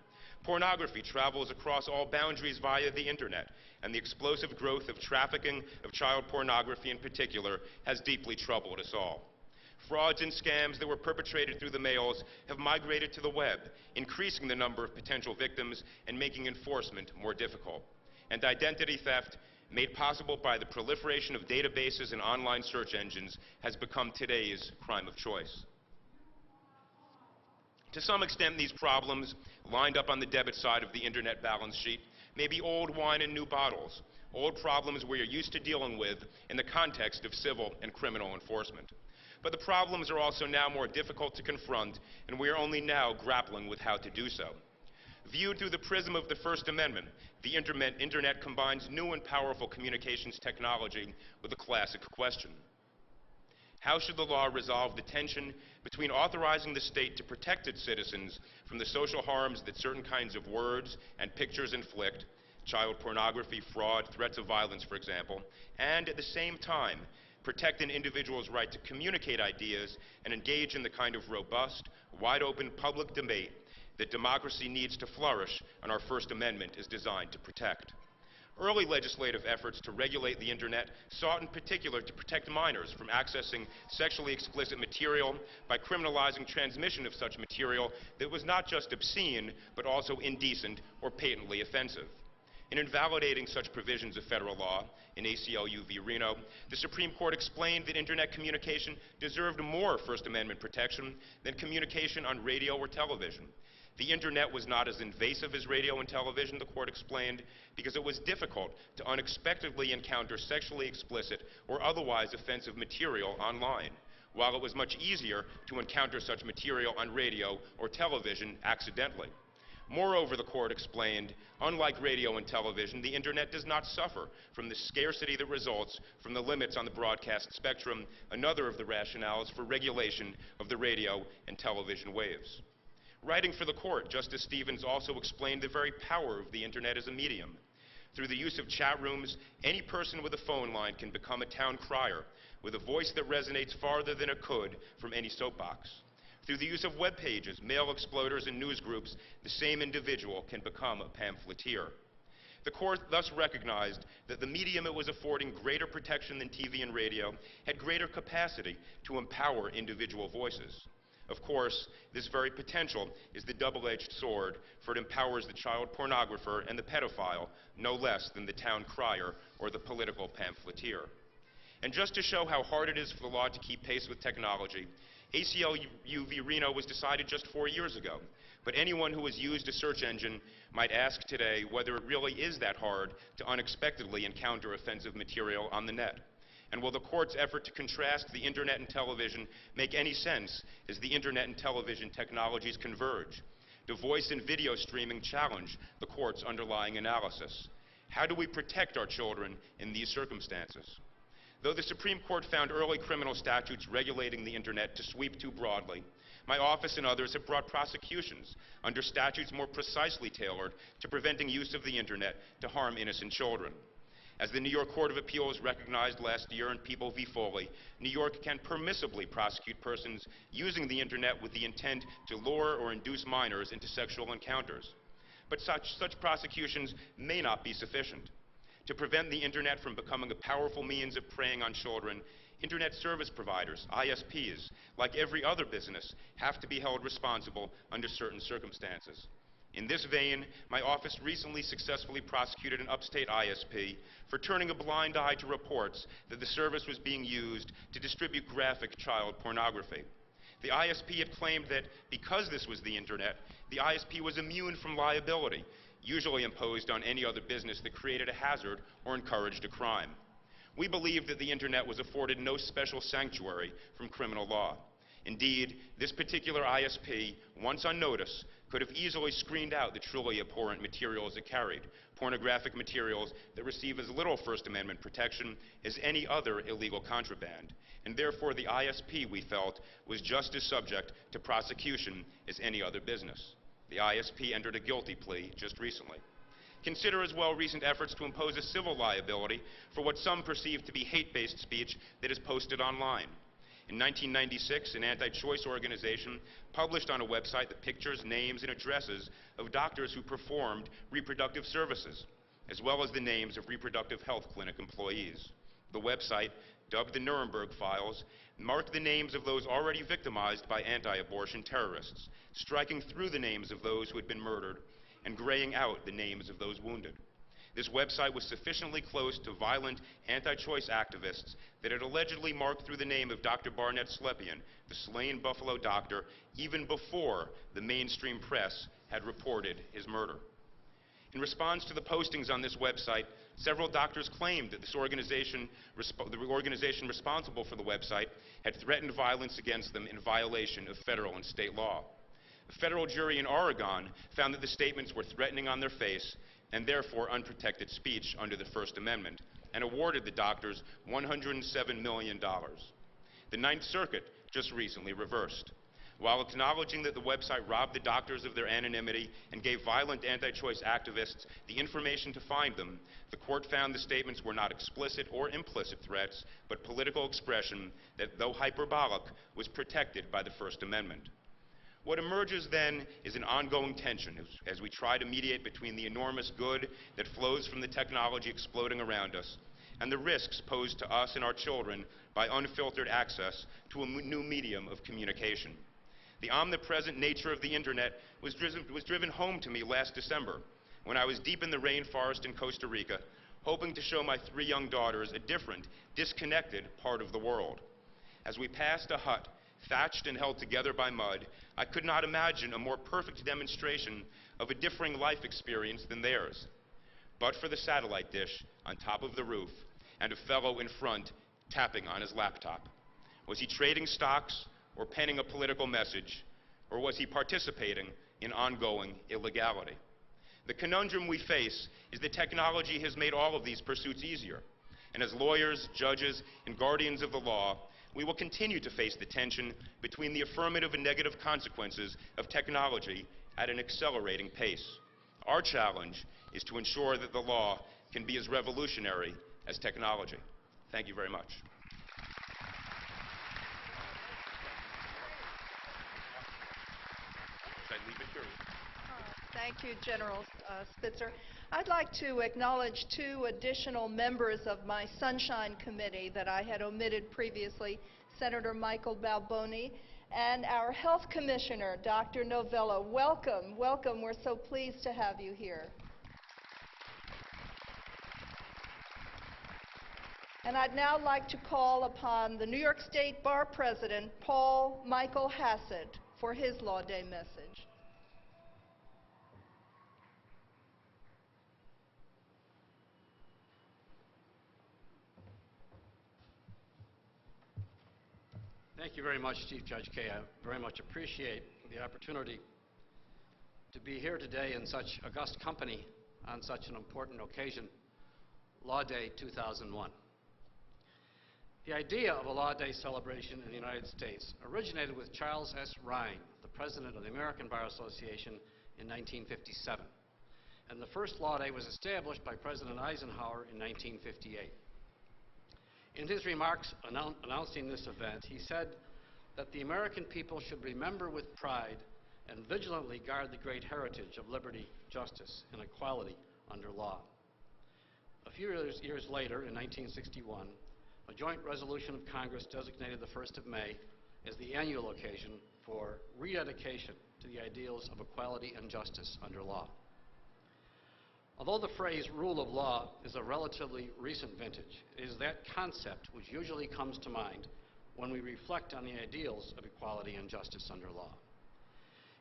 [SPEAKER 3] Pornography travels across all boundaries via the Internet, and the explosive growth of trafficking of child pornography in particular has deeply troubled us all. Frauds and scams that were perpetrated through the mails have migrated to the web, increasing the number of potential victims and making enforcement more difficult. And identity theft, made possible by the proliferation of databases and online search engines, has become today's crime of choice. To some extent, these problems, lined up on the debit side of the Internet balance sheet, may be old wine in new bottles, old problems we are used to dealing with in the context of civil and criminal enforcement. But the problems are also now more difficult to confront, and we are only now grappling with how to do so. Viewed through the prism of the First Amendment, the Internet combines new and powerful communications technology with a classic question. How should the law resolve the tension between authorizing the state to protect its citizens from the social harms that certain kinds of words and pictures inflict, child pornography, fraud, threats of violence, for example, and at the same time protect an individual's right to communicate ideas and engage in the kind of robust, wide-open public debate that democracy needs to flourish and our First Amendment is designed to protect? Early legislative efforts to regulate the Internet sought in particular to protect minors from accessing sexually explicit material by criminalizing transmission of such material that was not just obscene, but also indecent or patently offensive. In invalidating such provisions of federal law, in ACLU v. Reno, the Supreme Court explained that Internet communication deserved more First Amendment protection than communication on radio or television. The Internet was not as invasive as radio and television, the court explained, because it was difficult to unexpectedly encounter sexually explicit or otherwise offensive material online, while it was much easier to encounter such material on radio or television accidentally. Moreover, the court explained, unlike radio and television, the Internet does not suffer from the scarcity that results from the limits on the broadcast spectrum, another of the rationales for regulation of the radio and television waves. Writing for the court, Justice Stevens also explained the very power of the Internet as a medium. Through the use of chat rooms, any person with a phone line can become a town crier, with a voice that resonates farther than it could from any soapbox. Through the use of web pages, mail exploders, and news groups, the same individual can become a pamphleteer. The court thus recognized that the medium it was affording greater protection than TV and radio had greater capacity to empower individual voices. Of course, this very potential is the double-edged sword, for it empowers the child pornographer and the pedophile no less than the town crier or the political pamphleteer. And just to show how hard it is for the law to keep pace with technology, ACLU v. Reno was decided just 4 years ago. But anyone who has used a search engine might ask today whether it really is that hard to unexpectedly encounter offensive material on the net. And will the court's effort to contrast the Internet and television make any sense as the Internet and television technologies converge? Do voice and video streaming challenge the court's underlying analysis? How do we protect our children in these circumstances? Though the Supreme Court found early criminal statutes regulating the Internet to sweep too broadly, my office and others have brought prosecutions under statutes more precisely tailored to preventing use of the Internet to harm innocent children. As the New York Court of Appeals recognized last year in People v. Foley, New York can permissibly prosecute persons using the Internet with the intent to lure or induce minors into sexual encounters. But such prosecutions may not be sufficient. To prevent the Internet from becoming a powerful means of preying on children, Internet service providers, ISPs, like every other business, have to be held responsible under certain circumstances. In this vein, my office recently successfully prosecuted an upstate ISP for turning a blind eye to reports that the service was being used to distribute graphic child pornography. The ISP had claimed that because this was the Internet, the ISP was immune from liability, usually imposed on any other business that created a hazard or encouraged a crime. We believe that the Internet was afforded no special sanctuary from criminal law. Indeed, this particular ISP, once on notice, could have easily screened out the truly abhorrent materials it carried, pornographic materials that receive as little First Amendment protection as any other illegal contraband. And therefore, the ISP, we felt, was just as subject to prosecution as any other business. The ISP entered a guilty plea just recently. Consider as well recent efforts to impose a civil liability for what some perceive to be hate-based speech that is posted online. In 1996, an anti-choice organization published on a website the pictures, names, and addresses of doctors who performed reproductive services, as well as the names of reproductive health clinic employees. The website, dubbed the Nuremberg Files, marked the names of those already victimized by anti-abortion terrorists, striking through the names of those who had been murdered and graying out the names of those wounded. This website was sufficiently close to violent anti-choice activists that it allegedly marked through the name of Dr. Barnett Slepian, the slain Buffalo doctor, even before the mainstream press had reported his murder. In response to the postings on this website, several doctors claimed that the organization responsible for the website had threatened violence against them in violation of federal and state law. A federal jury in Oregon found that the statements were threatening on their face and therefore unprotected speech under the First Amendment, and awarded the doctors $107 million. The Ninth Circuit just recently reversed. While acknowledging that the website robbed the doctors of their anonymity and gave violent anti-choice activists the information to find them, the court found the statements were not explicit or implicit threats, but political expression that, though hyperbolic, was protected by the First Amendment. What emerges then is an ongoing tension as we try to mediate between the enormous good that flows from the technology exploding around us and the risks posed to us and our children by unfiltered access to a new medium of communication. The omnipresent nature of the Internet was driven home to me last December when I was deep in the rainforest in Costa Rica, hoping to show my 3 young daughters a different, disconnected part of the world. As we passed a hut thatched and held together by mud, I could not imagine a more perfect demonstration of a differing life experience than theirs. But for the satellite dish on top of the roof and a fellow in front tapping on his laptop. Was he trading stocks or penning a political message, or was he participating in ongoing illegality? The conundrum we face is that technology has made all of these pursuits easier, and as lawyers, judges, and guardians of the law, we will continue to face the tension between the affirmative and negative consequences of technology at an accelerating pace. Our challenge is to ensure that the law can be as revolutionary as technology. Thank you very much. Should I leave it here?
[SPEAKER 1] Thank you, General Spitzer. I'd like to acknowledge 2 additional members of my Sunshine Committee that I had omitted previously, Senator Michael Balboni and our Health Commissioner, Dr. Novella. Welcome, welcome. We're so pleased to have you here. And I'd now like to call upon the New York State Bar President, Paul Michael Hassett, for his Law Day message.
[SPEAKER 4] Thank you very much, Chief Judge Kaye. I very much appreciate the opportunity to be here today in such august company on such an important occasion, Law Day 2001. The idea of a Law Day celebration in the United States originated with Charles S. Rhine, the president of the American Bar Association in 1957. And the first Law Day was established by President Eisenhower in 1958. In his remarks announcing this event, he said that the American people should remember with pride and vigilantly guard the great heritage of liberty, justice, and equality under law. A few years later, in 1961, a joint resolution of Congress designated the 1st of May as the annual occasion for rededication to the ideals of equality and justice under law. Although the phrase rule of law is a relatively recent vintage, it is that concept which usually comes to mind when we reflect on the ideals of equality and justice under law.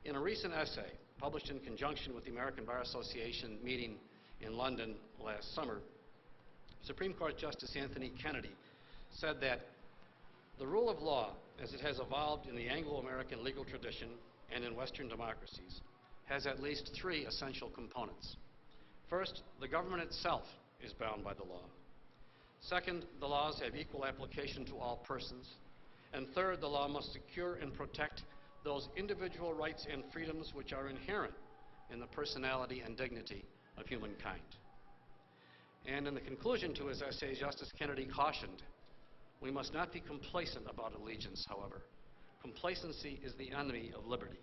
[SPEAKER 4] In a recent essay published in conjunction with the American Bar Association meeting in London last summer, Supreme Court Justice Anthony Kennedy said that the rule of law, as it has evolved in the Anglo-American legal tradition and in Western democracies, has at least 3 essential components. First, the government itself is bound by the law. Second, the laws have equal application to all persons. And third, the law must secure and protect those individual rights and freedoms which are inherent in the personality and dignity of humankind. And in the conclusion to his essay, Justice Kennedy cautioned, we must not be complacent about allegiance, however. Complacency is the enemy of liberty.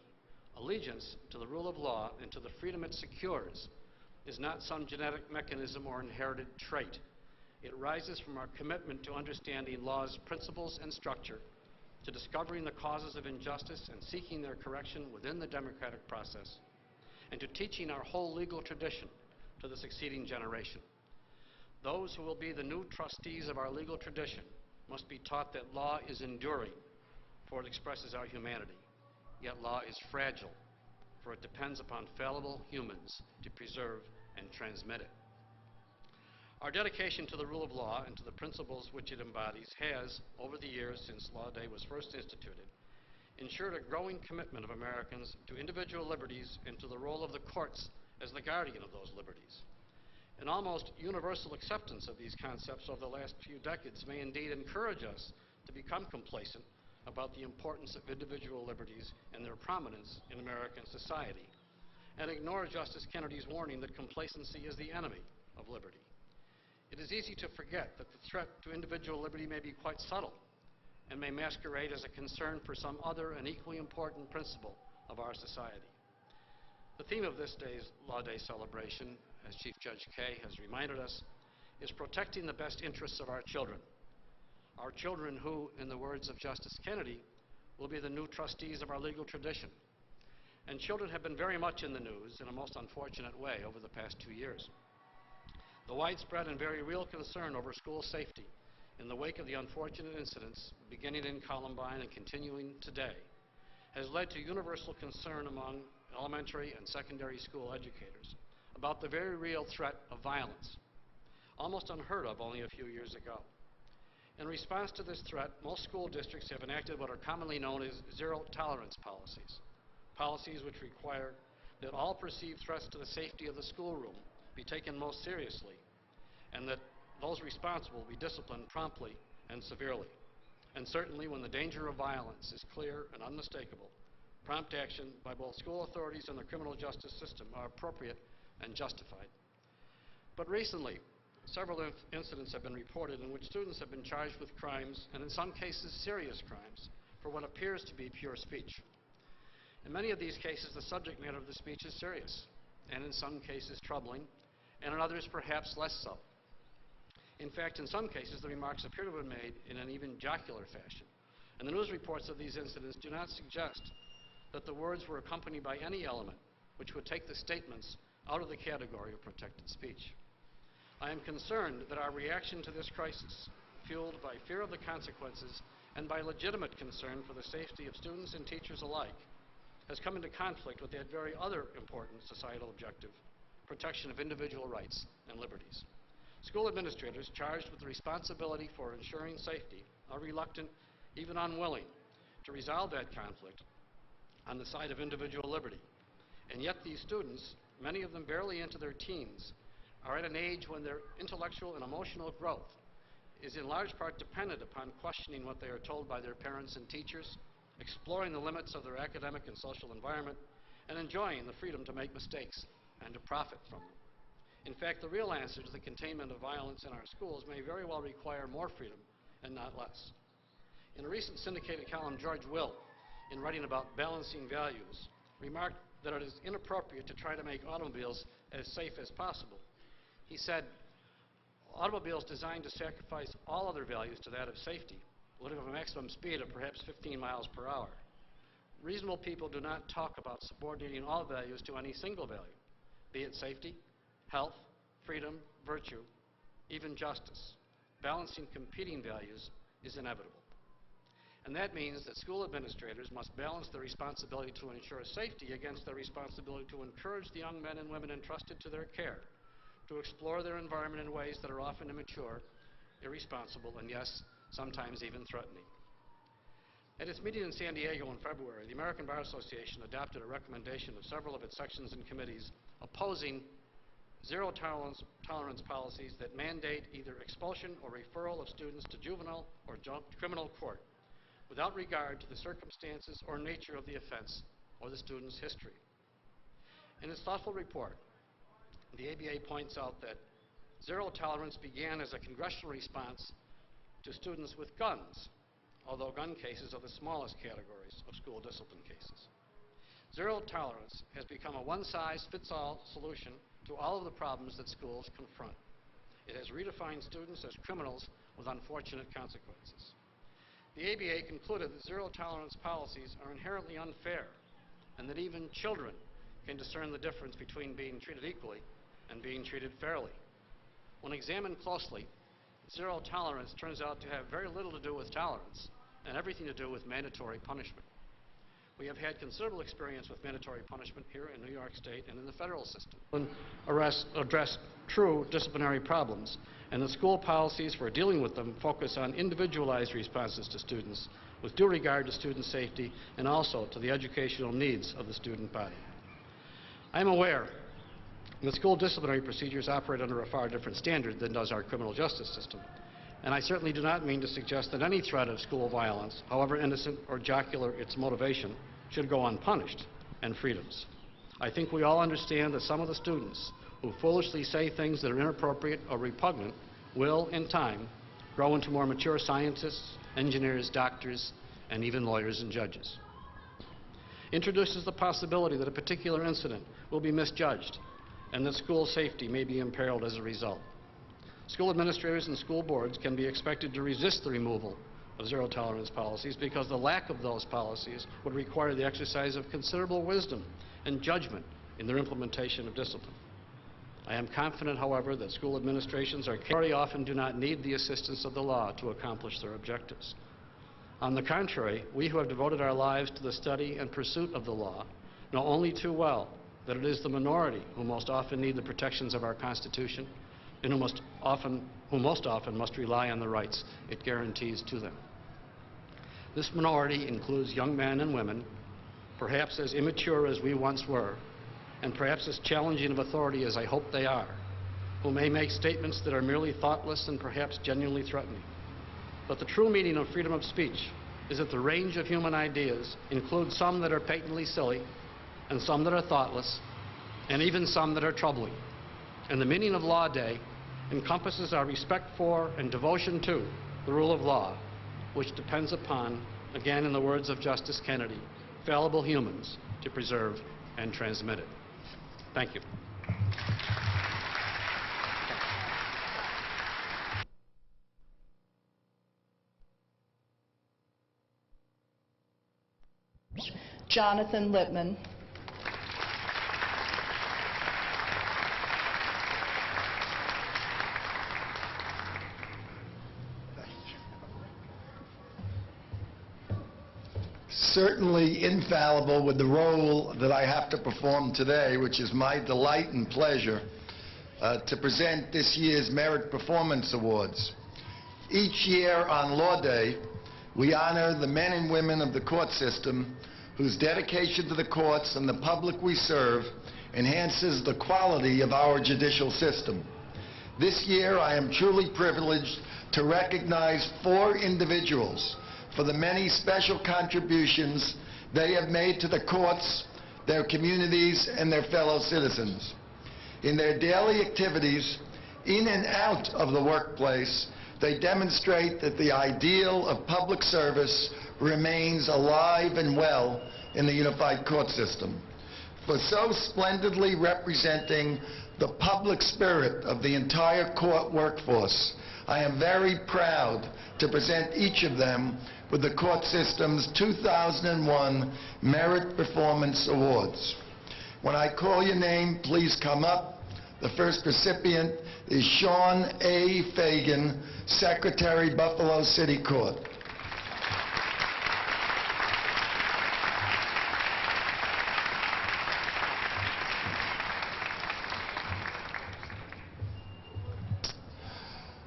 [SPEAKER 4] Allegiance to the rule of law and to the freedom it secures is not some genetic mechanism or inherited trait. It rises from our commitment to understanding law's principles and structure, to discovering the causes of injustice and seeking their correction within the democratic process, and to teaching our whole legal tradition to the succeeding generation. Those who will be the new trustees of our legal tradition must be taught that law is enduring, for it expresses our humanity. Yet law is fragile, for it depends upon fallible humans to preserve and transmit it. Our dedication to the rule of law and to the principles which it embodies has, over the years since Law Day was first instituted, ensured a growing commitment of Americans to individual liberties and to the role of the courts as the guardian of those liberties. An almost universal acceptance of these concepts over the last few decades may indeed encourage us to become complacent about the importance of individual liberties and their prominence in American society, and ignore Justice Kennedy's warning that complacency is the enemy of liberty. It is easy to forget that the threat to individual liberty may be quite subtle and may masquerade as a concern for some other and equally important principle of our society. The theme of this day's Law Day celebration, as Chief Judge Kaye has reminded us, is protecting the best interests of our children who, in the words of Justice Kennedy, will be the new trustees of our legal tradition. And children have been very much in the news in a most unfortunate way over the past 2 years. The widespread and very real concern over school safety in the wake of the unfortunate incidents beginning in Columbine and continuing today has led to universal concern among elementary and secondary school educators about the very real threat of violence, almost unheard of only a few years ago. In response to this threat, most school districts have enacted what are commonly known as zero-tolerance policies which require that all perceived threats to the safety of the schoolroom be taken most seriously, and that those responsible be disciplined promptly and severely. And certainly when the danger of violence is clear and unmistakable, prompt action by both school authorities and the criminal justice system are appropriate and justified. But recently, several incidents have been reported in which students have been charged with crimes, and in some cases serious crimes, for what appears to be pure speech. In many of these cases, the subject matter of the speech is serious, and in some cases troubling, and in others perhaps less so. In fact, in some cases, the remarks appear to have been made in an even jocular fashion, and the news reports of these incidents do not suggest that the words were accompanied by any element which would take the statements out of the category of protected speech. I am concerned that our reaction to this crisis, fueled by fear of the consequences and by legitimate concern for the safety of students and teachers alike, has come into conflict with that very other important societal objective, protection of individual rights and liberties. School administrators charged with the responsibility for ensuring safety are reluctant, even unwilling, to resolve that conflict on the side of individual liberty. And yet these students, many of them barely into their teens, are at an age when their intellectual and emotional growth is in large part dependent upon questioning what they are told by their parents and teachers, exploring the limits of their academic and social environment, and enjoying the freedom to make mistakes and to profit from them. In fact, the real answer to the containment of violence in our schools may very well require more freedom and not less. In a recent syndicated column, George Will, in writing about balancing values, remarked that it is inappropriate to try to make automobiles as safe as possible. He said, automobiles designed to sacrifice all other values to that of safety would have a maximum speed of perhaps 15 miles per hour. Reasonable people do not talk about subordinating all values to any single value, be it safety, health, freedom, virtue, even justice. Balancing competing values is inevitable. And that means that school administrators must balance their responsibility to ensure safety against their responsibility to encourage the young men and women entrusted to their care to explore their environment in ways that are often immature, irresponsible, and yes, sometimes even threatening. At its meeting in San Diego in February, the American Bar Association adopted a recommendation of several of its sections and committees opposing zero tolerance policies that mandate either expulsion or referral of students to juvenile or criminal court without regard to the circumstances or nature of the offense or the student's history. In its thoughtful report, the ABA points out that zero tolerance began as a congressional response to students with guns, although gun cases are the smallest categories of school discipline cases. Zero tolerance has become a one-size-fits-all solution to all of the problems that schools confront. It has redefined students as criminals with unfortunate consequences. The ABA concluded that zero-tolerance policies are inherently unfair and that even children can discern the difference between being treated equally and being treated fairly. When examined closely, zero tolerance turns out to have very little to do with tolerance and everything to do with mandatory punishment. We have had considerable experience with mandatory punishment here in New York State and in the federal system. Address true disciplinary problems, and the school policies for dealing with them focus on individualized responses to students with due regard to student safety and also to the educational needs of the student body. I am aware that school disciplinary procedures operate under a far different standard than does our criminal justice system. And I certainly do not mean to suggest that any threat of school violence, however innocent or jocular its motivation, should go unpunished and freedoms. I think we all understand that some of the students who foolishly say things that are inappropriate or repugnant will, in time, grow into more mature scientists, engineers, doctors, and even lawyers and judges. Introduces the possibility that a particular incident will be misjudged and that school safety may be imperiled as a result. School administrators and school boards can be expected to resist the removal of zero-tolerance policies because the lack of those policies would require the exercise of considerable wisdom and judgment in their implementation of discipline. I am confident, however, that school administrations very often do not need the assistance of the law to accomplish their objectives. On the contrary, we who have devoted our lives to the study and pursuit of the law know only too well that it is the minority who most often need the protections of our Constitution and who most often must rely on the rights it guarantees to them. This minority includes young men and women, perhaps as immature as we once were, and perhaps as challenging of authority as I hope they are, who may make statements that are merely thoughtless and perhaps genuinely threatening. But the true meaning of freedom of speech is that the range of human ideas includes some that are patently silly, and some that are thoughtless, and even some that are troubling. And the meaning of Law Day encompasses our respect for and devotion to the rule of law, which depends upon, again in the words of Justice Kennedy, fallible humans to preserve and transmit it. Thank you.
[SPEAKER 1] Jonathan Lippman.
[SPEAKER 5] Certainly infallible with the role that I have to perform today, which is my delight and pleasure to present this year's Merit Performance Awards. Each year on Law Day, we honor the men and women of the court system whose dedication to the courts and the public we serve enhances the quality of our judicial system. This year, I am truly privileged to recognize 4 individuals for the many special contributions they have made to the courts, their communities, and their fellow citizens. In their daily activities, in and out of the workplace, they demonstrate that the ideal of public service remains alive and well in the unified court system. For so splendidly representing the public spirit of the entire court workforce, I am very proud to present each of them with the court system's 2001 Merit Performance Awards. When I call your name, please come up. The first recipient is Sean A. Fagan, Secretary, Buffalo City Court.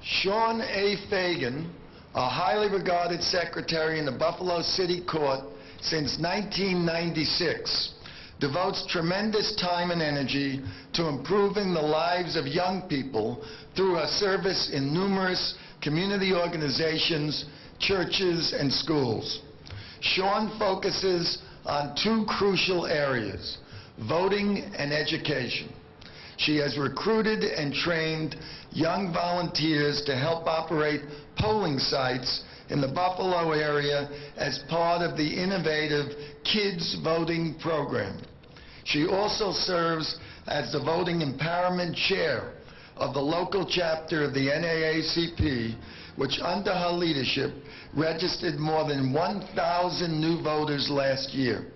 [SPEAKER 5] Sean A. Fagan, a highly regarded secretary in the Buffalo City Court since 1996, devotes tremendous time and energy to improving the lives of young people through her service in numerous community organizations, churches, and schools. Sean focuses on 2 crucial areas: voting and education. She has recruited and trained young volunteers to help operate polling sites in the Buffalo area as part of the innovative Kids Voting program. She also serves as the Voting Empowerment Chair of the local chapter of the NAACP, which under her leadership registered more than 1,000 new voters last year.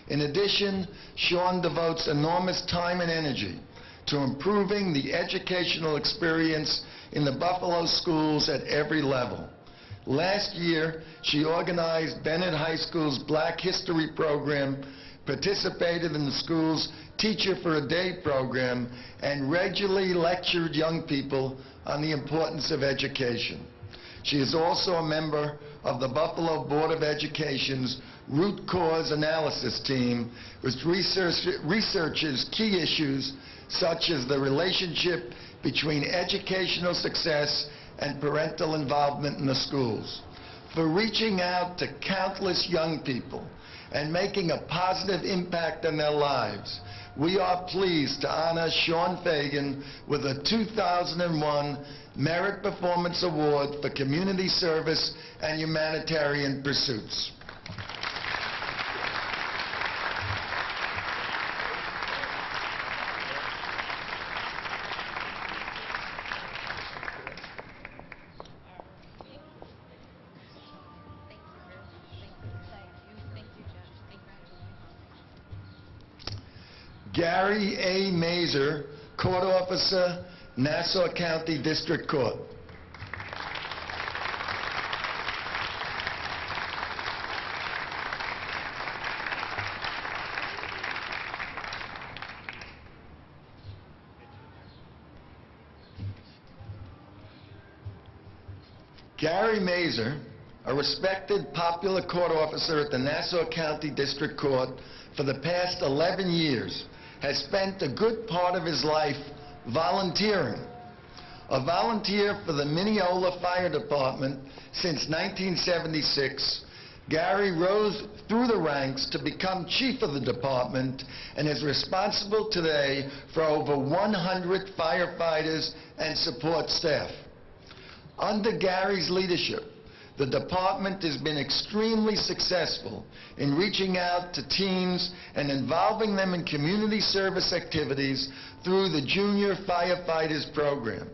[SPEAKER 5] In addition, Sean devotes enormous time and energy to improving the educational experience in the Buffalo schools at every level. Last year, she organized Bennett High School's Black History program, participated in the school's Teacher for a Day program, and regularly lectured young people on the importance of education. She is also a member of the Buffalo Board of Education's Root Cause Analysis Team, which researches key issues such as the relationship between educational success and parental involvement in the schools. For reaching out to countless young people and making a positive impact on their lives, we are pleased to honor Sean Fagan with a 2001 Merit Performance Award for Community Service and Humanitarian Pursuits. Gary A. Mazer, Court Officer, Nassau County District Court. Gary Mazer, a respected popular court officer at the Nassau County District Court for the past 11 years, has spent a good part of his life volunteering. A volunteer for the Mineola Fire Department since 1976, Gary rose through the ranks to become chief of the department and is responsible today for over 100 firefighters and support staff. Under Gary's leadership, the department has been extremely successful in reaching out to teens and involving them in community service activities through the Junior Firefighters Program.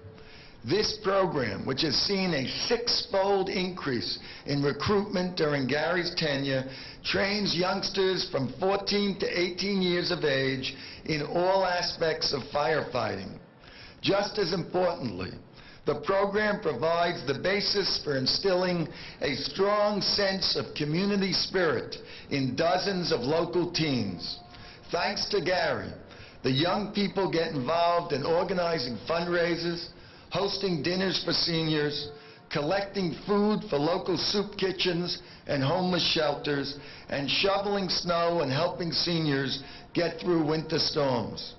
[SPEAKER 5] This program, which has seen a 6-fold increase in recruitment during Gary's tenure, trains youngsters from 14 to 18 years of age in all aspects of firefighting. Just as importantly, the program provides the basis for instilling a strong sense of community spirit in dozens of local teens. Thanks to Gary, the young people get involved in organizing fundraisers, hosting dinners for seniors, collecting food for local soup kitchens and homeless shelters, and shoveling snow and helping seniors get through winter storms.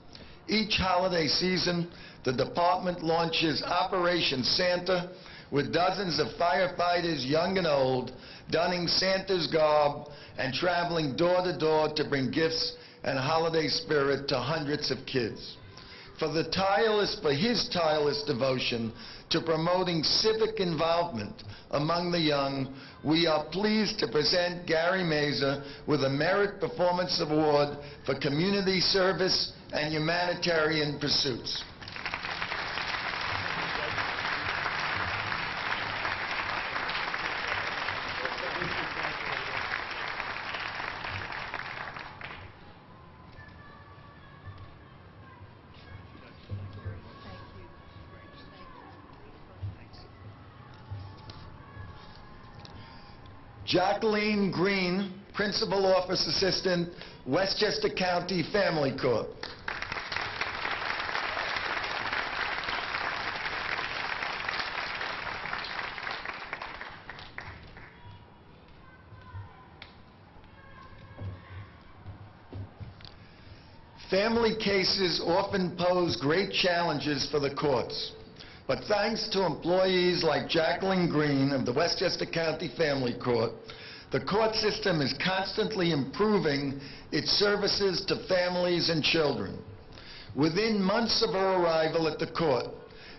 [SPEAKER 5] Each holiday season, the department launches Operation Santa, with dozens of firefighters, young and old, donning Santa's garb and traveling door to door to bring gifts and holiday spirit to hundreds of kids. For his tireless devotion to promoting civic involvement among the young, we are pleased to present Gary Meza with a Merit Performance Award for community service and humanitarian pursuits. Jacqueline Greene, Principal Office Assistant, Westchester County Family Court. Family cases often pose great challenges for the courts. But thanks to employees like Jacqueline Greene of the Westchester County Family Court, the court system is constantly improving its services to families and children. Within months of her arrival at the court,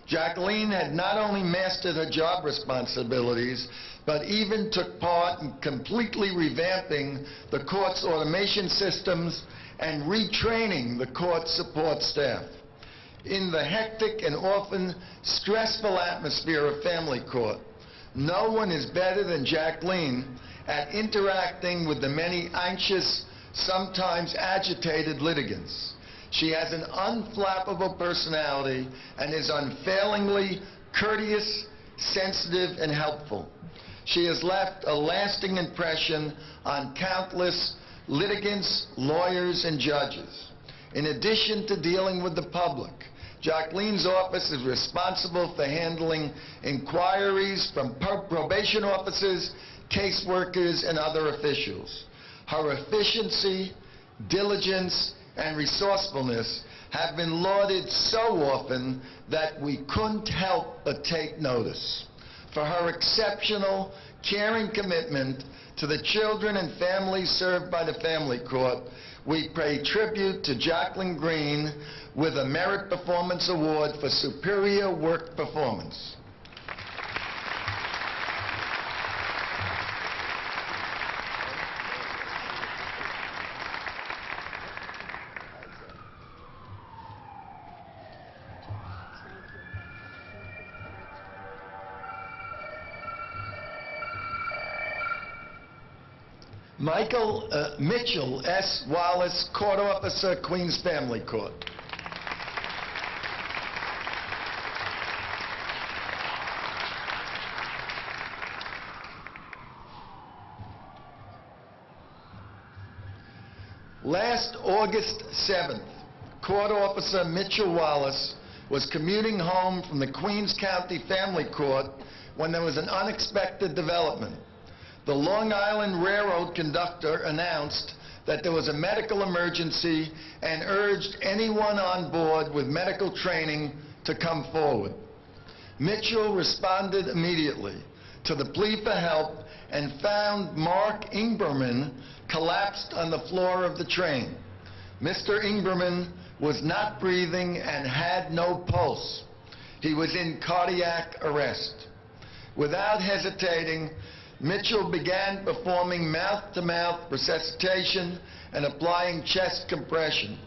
[SPEAKER 5] Jacqueline had not only mastered her job responsibilities, but even took part in completely revamping the court's automation systems and retraining the court support staff. In the hectic and often stressful atmosphere of family court, no one is better than Jacqueline at interacting with the many anxious, sometimes agitated litigants. She has an unflappable personality and is unfailingly courteous, sensitive, and helpful. She has left a lasting impression on countless litigants, lawyers, and judges. In addition to dealing with the public, Jacqueline's office is responsible for handling inquiries from probation officers, caseworkers, and other officials. Her efficiency, diligence, and resourcefulness have been lauded so often that we couldn't help but take notice. For her exceptional, caring commitment to the children and families served by the Family Court, we pay tribute to Jacqueline Greene with a Merit Performance Award for superior work performance. Michael Mitchell S. Wallace, Court Officer, Queens Family Court. Last August 7th, Court Officer Mitchell Wallace was commuting home from the Queens County Family Court when there was an unexpected development. The Long Island Railroad conductor announced that there was a medical emergency and urged anyone on board with medical training to come forward. Mitchell responded immediately to the plea for help and found Mark Ingberman collapsed on the floor of the train. Mr. Ingberman was not breathing and had no pulse. He was in cardiac arrest. Without hesitating, Mitchell began performing mouth-to-mouth resuscitation and applying chest compression.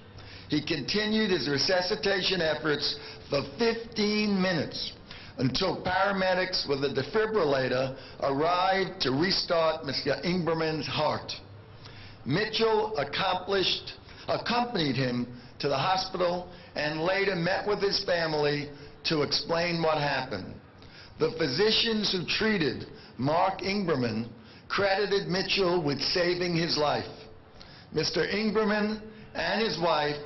[SPEAKER 5] He continued his resuscitation efforts for 15 minutes until paramedics with a defibrillator arrived to restart Mr. Ingberman's heart. Mitchell accompanied him to the hospital and later met with his family to explain what happened. The physicians who treated Mark Ingberman credited Mitchell with saving his life. Mr. Ingberman and his wife